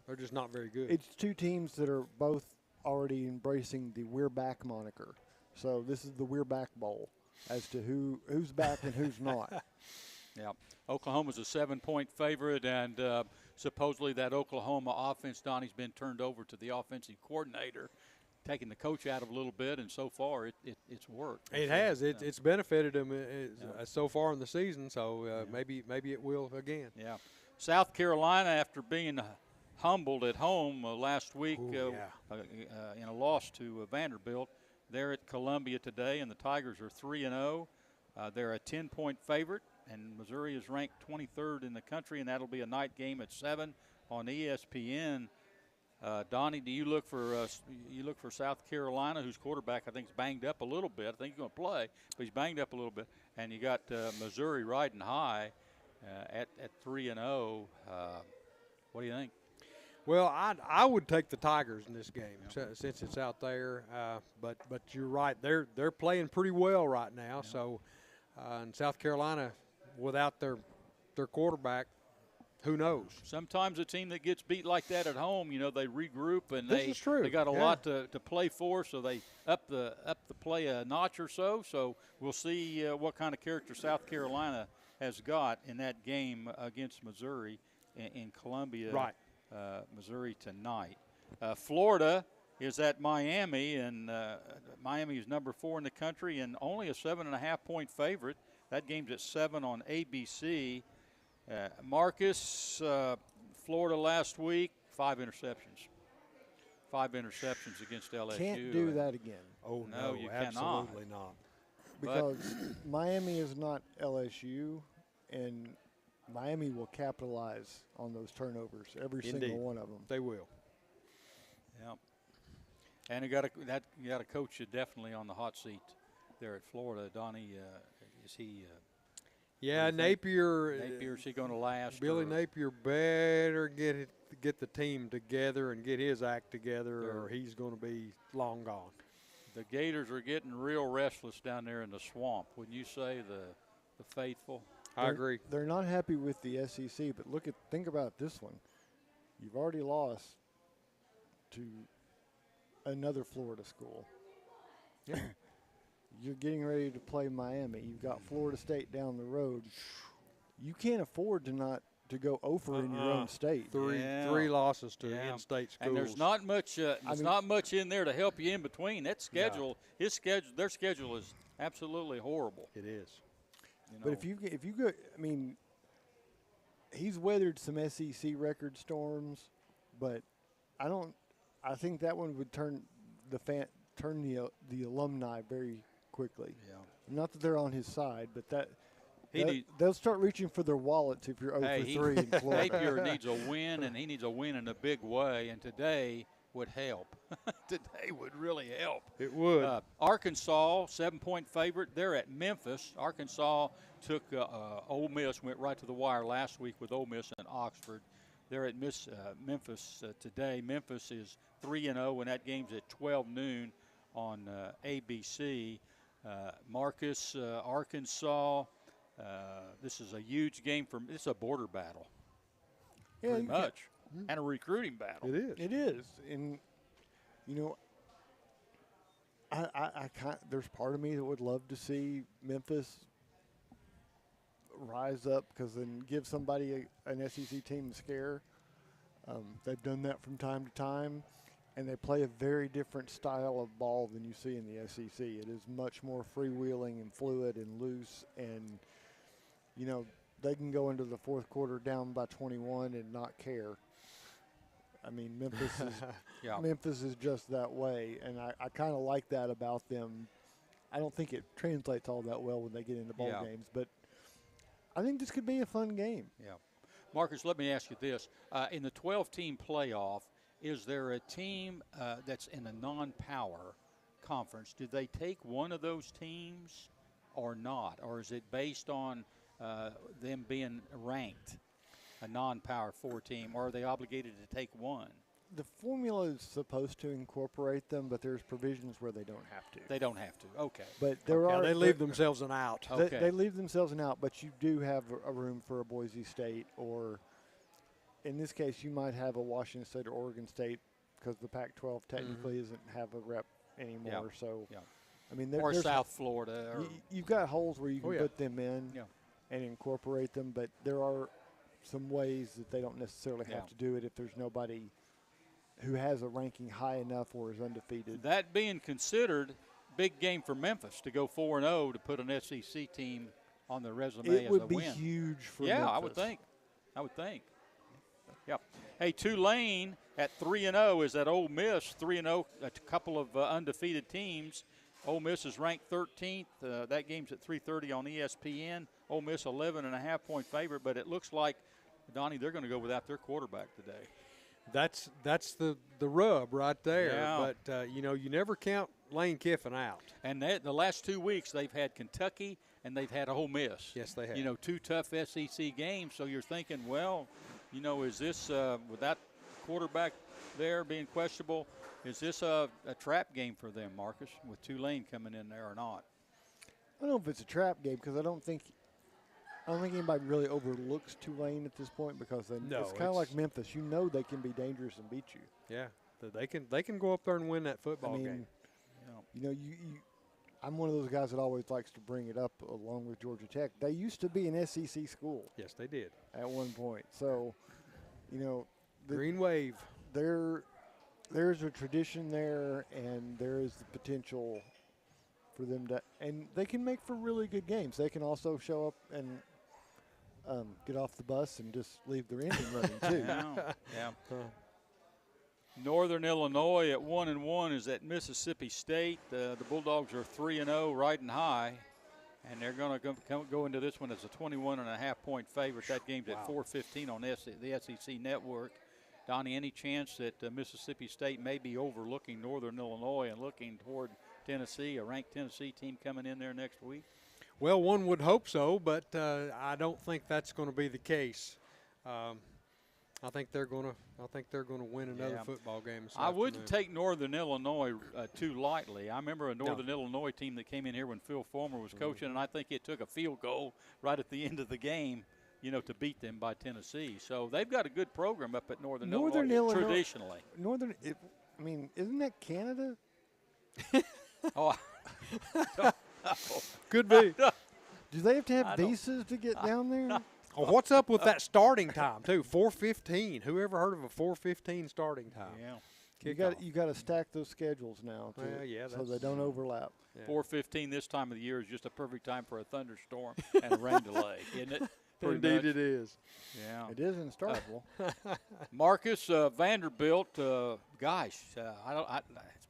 they're just not very good. It's two teams that are both already embracing the "We're Back" moniker. So this is the "We're Back" Bowl as to who's back and who's not. Yeah, Oklahoma's a 7-point favorite, and supposedly that Oklahoma offense, Donnie's been turned over to the offensive coordinator, taking the coach out of a little bit, and so far it's worked. It has. It's benefited them so far in the season, so maybe it will again. Yeah. South Carolina, after being humbled at home last week in a loss to Vanderbilt, they're at Columbia today, and the Tigers are 3-0. They're a 10-point favorite, and Missouri is ranked 23rd in the country, and that'll be a night game at 7 on ESPN. Donnie, do you look for South Carolina, whose quarterback I think is banged up a little bit. I think he's going to play, but he's banged up a little bit. And you got Missouri riding high at 3-0. What do you think? Well, I would take the Tigers in this game since it's out there. But you're right, they're playing pretty well right now. Yeah. So, and South Carolina, without their quarterback, who knows? Sometimes a team that gets beat like that at home, they regroup and This is true. they got a lot to play for, so they up the play a notch or so. So we'll see what kind of character South Carolina has got in that game against Missouri in Columbia, Right. Missouri tonight. Florida is at Miami, and Miami is number 4 in the country and only a 7.5-point favorite. That game's at 7 on ABC. Marcus, Florida last week, 5 interceptions. 5 interceptions against LSU. Can't do that again. Oh, No, you cannot. absolutely not. Because Miami is not LSU, and Miami will capitalize on those turnovers, every Indeed. single one of them. They will. Yeah. And you got a coach definitely on the hot seat there at Florida. Donnie, is he? Yeah, What do you think? Napier. Napier, is he going to last? Billy or- Napier better get the team together and get his act together, or he's going to be long gone. The Gators are getting real restless down there in the swamp. Wouldn't you say, the faithful? I agree. They're not happy with the SEC, but think about this one. You've already lost to another Florida school. Yeah. You're getting ready to play Miami. You've got Florida State down the road. You can't afford to go over in your own state. Three losses to in-state schools. And there's not much. Not much in there to help you in between. That schedule, their schedule is absolutely horrible. It is. But if you go, I mean, he's weathered some SEC record storms, but I think that one would turn the alumni very quickly. Yeah. Not that they're on his side, but He they'll start reaching for their wallets if you're 0 for 3 in Florida. Napier needs a win, and he needs a win in a big way. And today would help. Today would really help. It would. Arkansas, 7-point favorite. They're at Memphis. Arkansas took Ole Miss, went right to the wire last week with Ole Miss and Oxford. They're at Memphis today. Memphis is 3-0, and that game's at 12 noon on ABC. Marcus, Arkansas. This is a huge game it's a border battle. Yeah, Pretty much. And a recruiting battle. It is. It is, and I there's part of me that would love to see Memphis rise up because then give somebody an SEC team a scare. They've done that from time to time, and they play a very different style of ball than you see in the SEC. It is much more freewheeling and fluid and loose, and they can go into the fourth quarter down by 21 and not care. I mean, Memphis is just that way, and I kind of like that about them. I don't think it translates all that well when they get into bowl games, but I think this could be a fun game. Yeah. Marcus, let me ask you this. In the 12-team playoff, is there a team that's in a non-power conference? Do they take one of those teams or not? Or is it based on them being ranked, a non-power 4 team, or are they obligated to take one? The formula is supposed to incorporate them, but there's provisions where they don't have to. They don't have to. Okay. But They leave themselves an out. Okay. They leave themselves an out, but you do have a room for a Boise State, or in this case, you might have a Washington State or Oregon State because the Pac-12 technically doesn't have a rep anymore. So, I mean, or there's South Florida. Or you've got holes where you can put them in Yeah. and incorporate them, but there are some ways that they don't necessarily have to do it if there's nobody who has a ranking high enough or is undefeated. That being considered, big game for Memphis to go 4-0 to put an SEC team on their resume It as would a be win. huge for Memphis. I would think. Yeah. Hey, Tulane at 3-0 is at Ole Miss, 3-0, a couple of undefeated teams. Ole Miss is ranked 13th. That game's at 3:30 on ESPN. Ole Miss 11.5-point favorite, but it looks like, Donnie, they're going to go without their quarterback today. That's the rub right there. Yeah. But, you never count Lane Kiffin out. And the last 2 weeks they've had Kentucky and they've had Ole Miss. Yes, they have. 2 tough SEC games. So you're thinking, well, is this with that quarterback there being questionable, is this a trap game for them, Marcus, with Tulane coming in there or not? I don't know if it's a trap game because I don't think anybody really overlooks Tulane at this point because it's kind of like Memphis. They can be dangerous and beat you. Yeah, they can go up there and win that football game. I'm one of those guys that always likes to bring it up along with Georgia Tech. They used to be an SEC school. Yes, they did. At one point. So, Green Wave. There's a tradition there, and there is the potential for them to – and they can make for really good games. They can also show up and get off the bus and just leave their engine running, too. Yeah. Northern Illinois at 1-1 is at Mississippi State. The Bulldogs are 3-0, riding high, and they're going to go into this one as a 21.5-point favorite. That game's at 4:15 on the SEC Network. Donnie, any chance that Mississippi State may be overlooking Northern Illinois and looking toward Tennessee, a ranked Tennessee team coming in there next week? Well, one would hope so, but I don't think that's going to be the case. I think they're going to win another football game this afternoon. I wouldn't take Northern Illinois too lightly. I remember a Northern Illinois team that came in here when Phil Fulmer was coaching, and I think it took a field goal right at the end of the game, to beat them by Tennessee. So they've got a good program up at Northern Illinois traditionally. Isn't that Canada? Could be. Do they have to have visas to get down there? Oh, what's up with that starting time too? 4:15. Who ever heard of a 4:15 starting time? Yeah. You got to stack those schedules now, so they don't overlap. Yeah. 4:15 this time of the year is just a perfect time for a thunderstorm and a rain delay, isn't it? Indeed, it is. Yeah, it is in Starkville. Marcus, Vanderbilt. It's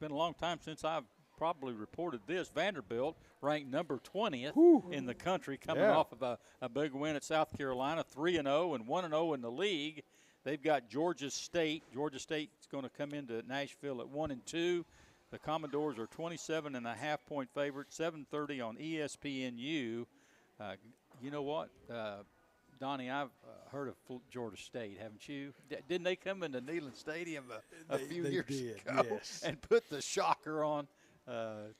been a long time since I've probably reported this. Vanderbilt ranked number 20th in the country, coming off of a big win at South Carolina, 3-0 and 1-0 in the league. They've got Georgia State. Georgia State's going to come into Nashville at 1-2. The Commodores are 27.5-point favorite, 7:30 on ESPNU. You know what, Donnie, I've heard of Georgia State, haven't you? Didn't they come into Neyland Stadium a few years ago and put the shocker on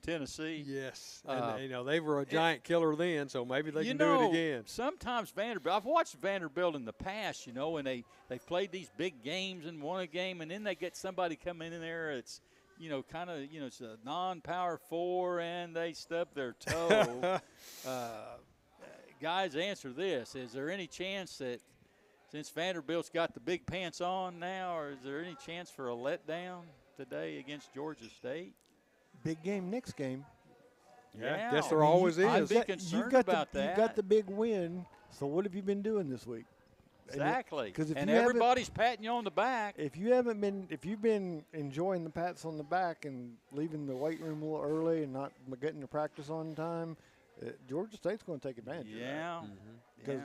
Tennessee? Yes, and they were a giant killer then, so maybe they can do it again. Sometimes Vanderbilt, I've watched Vanderbilt in the past, and they've played these big games and won a game, and then they get somebody coming in there. It's it's a non-power 4, and they stub their toe. Guys, answer this. Is there any chance that since Vanderbilt's got the big pants on now, or is there any chance for a letdown today against Georgia State? Big game next game. Yeah, guess there always is. I'd be concerned about that. You got the big win, so what have you been doing this week? Exactly. And everybody's patting you on the back. If you've been enjoying the pats on the back and leaving the weight room a little early and not getting to practice on time, Georgia State's going to take advantage of that. Because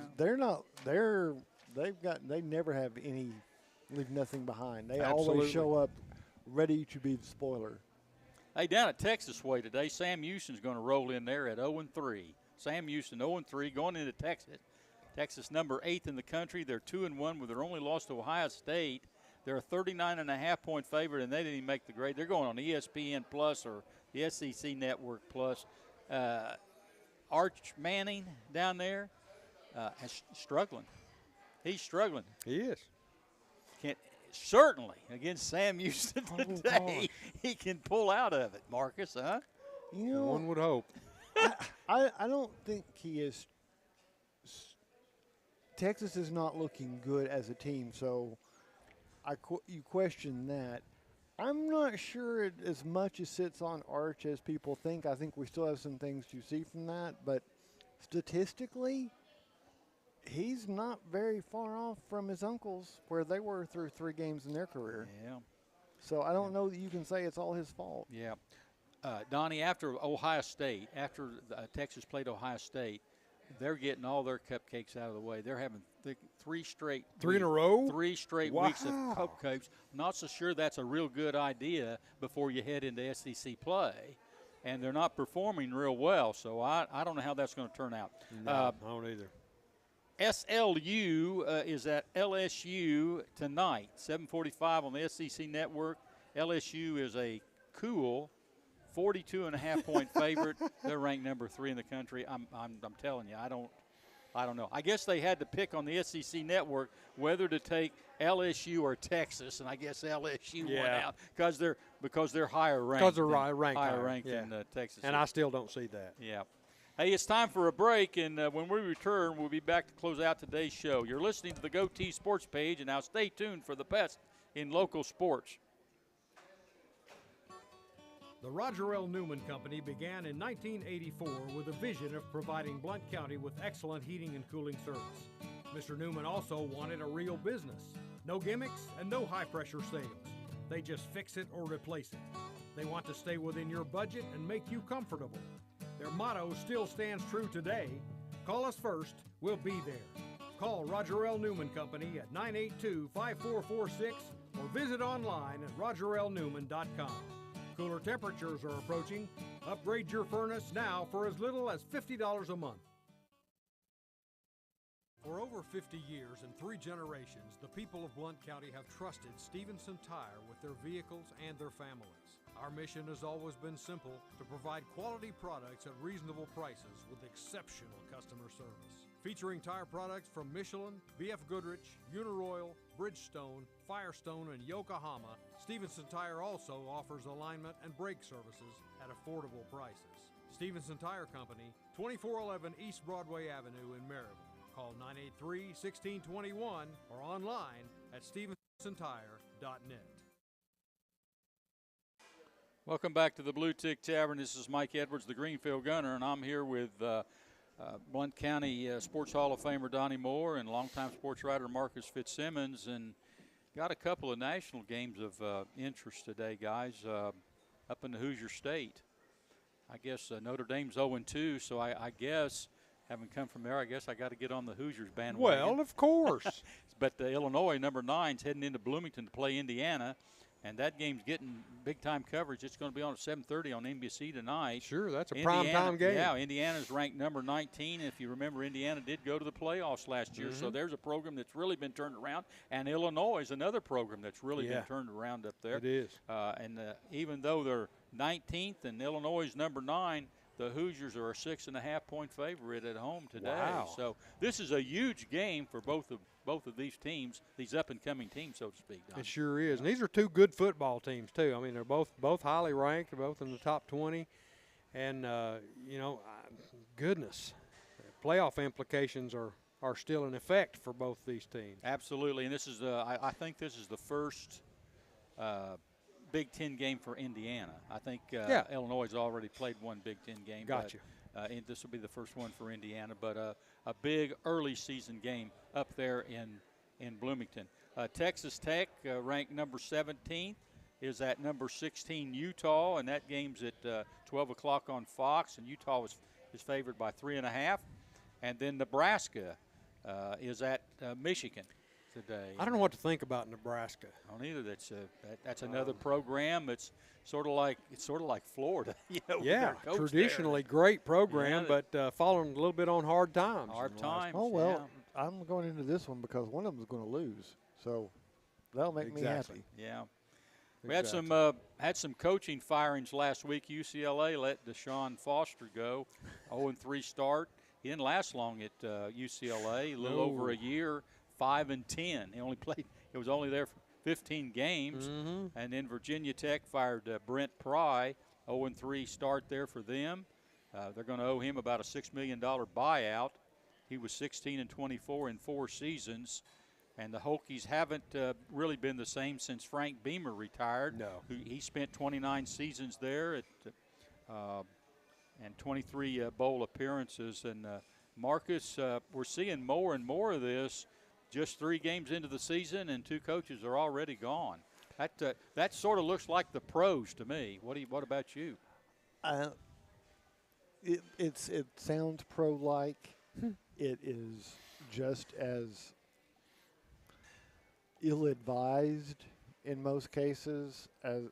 they never have leave nothing behind. They always show up ready to be the spoiler. Hey, down at Texas Way today, Sam Houston's going to roll in there at 0-3. Sam Houston 0-3 going into Texas. Texas number 8th in the country. They're 2-1 with their only loss to Ohio State. They're a 39.5-point favorite, and they didn't even make the grade. They're going on ESPN Plus or the SEC Network Plus. Arch Manning down there is struggling. He's struggling. He is. Certainly against Sam Houston today, he can pull out of it, Marcus, huh? One would hope. I don't think he is. Texas is not looking good as a team, so you question that. I'm not sure it as much as sits on Arch as people think. I think we still have some things to see from that, but statistically, he's not very far off from his uncles where they were through 3 games in their career. Yeah. So I don't know that you can say it's all his fault. Yeah. Donnie, after Ohio State, after Texas played Ohio State, they're getting all their cupcakes out of the way. They're having three in a row? 3 straight weeks of cupcakes. Not so sure that's a real good idea before you head into SEC play. And they're not performing real well, so I don't know how that's going to turn out. No, I don't either. SLU is at LSU tonight, 7:45 on the SEC Network. LSU is a cool 42.5-point favorite. They're ranked number 3 in the country. I'm telling you, I don't know. I guess they had to pick on the SEC Network whether to take LSU or Texas, and I guess LSU went out because they're higher ranked. Because they're higher ranked than Texas. And I still don't see that. Yeah. Hey, it's time for a break, and when we return, we'll be back to close out today's show. You're listening to the GoTeez Sports page, and now stay tuned for the best in local sports. The Roger L. Newman Company began in 1984 with a vision of providing Blount County with excellent heating and cooling service. Mr. Newman also wanted a real business. No gimmicks and no high-pressure sales. They just fix it or replace it. They want to stay within your budget and make you comfortable. Their motto still stands true today. Call us first, we'll be there. Call Roger L. Newman Company at 982-5446 or visit online at rogerlnewman.com. Cooler temperatures are approaching. Upgrade your furnace now for as little as $50 a month. For over 50 years and 3 generations, the people of Blount County have trusted Stevenson Tire with their vehicles and their families. Our mission has always been simple: to provide quality products at reasonable prices with exceptional customer service. Featuring tire products from Michelin, BF Goodrich, Uniroyal, Bridgestone, Firestone, and Yokohama, Stevenson Tire also offers alignment and brake services at affordable prices. Stevenson Tire Company, 2411 East Broadway Avenue in Maryville. Call 983-1621 or online at stevensontire.net. Welcome back to the Bluetick Tavern. This is Mike Edwards, the Greenfield Gunner, and I'm here with Blount County Sports Hall of Famer Donnie Moore and longtime sports writer Marcus Fitzsimmons, and got a couple of national games of interest today, guys, up in the Hoosier State. I guess Notre Dame's 0-2, so I guess, having come from there, I guess I got to get on the Hoosiers bandwagon. Well, of course. But Illinois, number 9, is heading into Bloomington to play Indiana. And that game's getting big-time coverage. It's going to be on at 7:30 on NBC tonight. Sure, that's a prime-time game. Yeah, Indiana's ranked number 19. If you remember, Indiana did go to the playoffs last year, so there's a program that's really been turned around. And Illinois is another program that's really been turned around up there. It is. And even though they're 19th and Illinois is number 9, the Hoosiers are a 6.5-point favorite at home today. Wow. So this is a huge game for both of these teams, these up-and-coming teams, so to speak. Don. It sure is. And these are 2 good football teams, too. I mean, they're both highly ranked. They're both in the top 20. And, goodness, playoff implications are still in effect for both these teams. Absolutely. And this is, I think this is the first Big Ten game for Indiana. I think Illinois has already played one Big Ten game. Gotcha. And this will be the first one for Indiana, but a big early season game up there in Bloomington. Texas Tech, ranked number 17th, is at number 16 Utah, and that game's at 12 o'clock on Fox, and Utah is favored by 3.5. And then Nebraska is at Michigan today. I don't know what to think about Nebraska. I don't either. That's another program. It's sort of like Florida. Yeah, traditionally great program, but falling a little bit on hard times. Hard times. Oh well, I'm going into this one because one of them is going to lose, so that'll make me happy. Yeah. We had some coaching firings last week. UCLA let Deshaun Foster go, 0-3 start. He didn't last long at UCLA, a little over a year. 5-10. He was only there for 15 games. And then Virginia Tech fired Brent Pry, 0-3 start there for them. They're going to owe him about a $6 million buyout. He was 16-24 in 4 seasons. And the Hokies haven't really been the same since Frank Beamer retired. No. He spent 29 seasons there and 23 bowl appearances. And Marcus, we're seeing more and more of this. Just 3 games into the season, and 2 coaches are already gone. That sort of looks like the pros to me. What about you? It sounds pro-like. It is just as ill-advised in most cases. As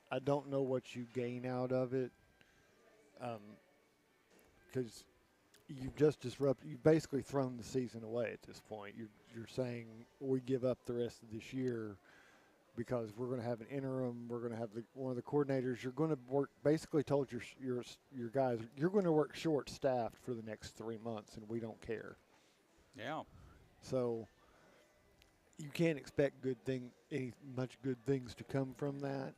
I don't know what you gain out of it, because you've just disrupted. You've basically thrown the season away at this point. You're saying we give up the rest of this year because we're going to have an interim. We're going to have one of the coordinators. You're going to work. Basically, told your guys you're going to work short-staffed for the next 3 months, and we don't care. Yeah. So you can't expect much good things to come from that.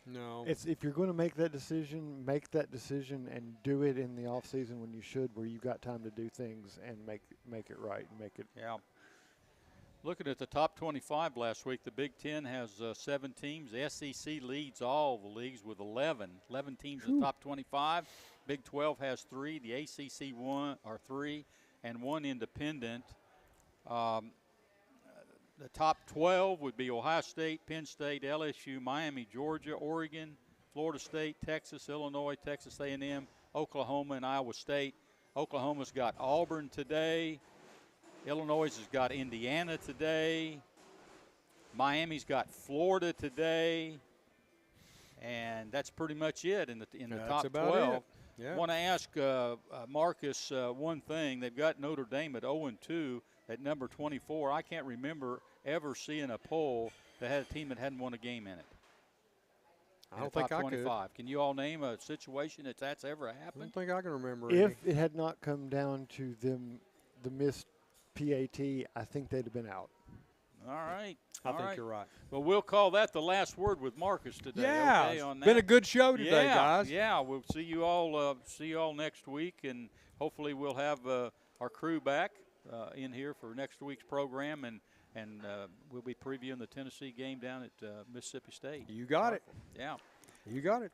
No. If you're going to make that decision and do it in the off season when you should, where you got time to do things and make it right and make it. Yeah. Looking at the top 25 last week, the Big Ten has 7 teams. The SEC leads all the leagues with 11 teams in the top 25. Big 12 has 3. The ACC 3 and 1 independent. The top 12 would be Ohio State, Penn State, LSU, Miami, Georgia, Oregon, Florida State, Texas, Illinois, Texas A&M, Oklahoma, and Iowa State. Oklahoma's got Auburn today. Illinois has got Indiana today. Miami's got Florida today. And that's pretty much it in the top 12. Yeah. Want to ask Marcus one thing. They've got Notre Dame at 0-2 at number 24. I can't remember ever seeing a poll that had a team that hadn't won a game in it. I don't think I could. Can you all name a situation that's ever happened? I don't think I can remember If any. it had not come down to the missed PAT, I think they'd have been out. All right. I think you're right. Well, we'll call that the last word with Marcus today. Yeah, okay, on it's that. been a good show today, guys. Yeah, we'll see you all next week, and hopefully we'll have our crew back in here for next week's program, and we'll be previewing the Tennessee game down at Mississippi State. You got it. Yeah. You got it.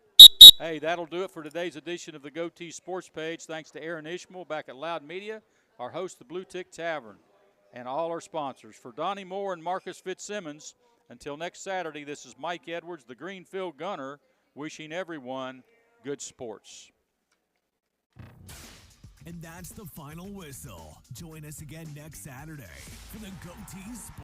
Hey, that'll do it for today's edition of the GoTeez Sports Page. Thanks to Aaron Ishmael back at Loud Media, our host, the Bluetick Tavern, and all our sponsors. For Donnie Moore and Marcus Fitzsimmons, until next Saturday, this is Mike Edwards, the Greenfield Gunner, wishing everyone good sports. And that's the final whistle. Join us again next Saturday for the GoTeez Sports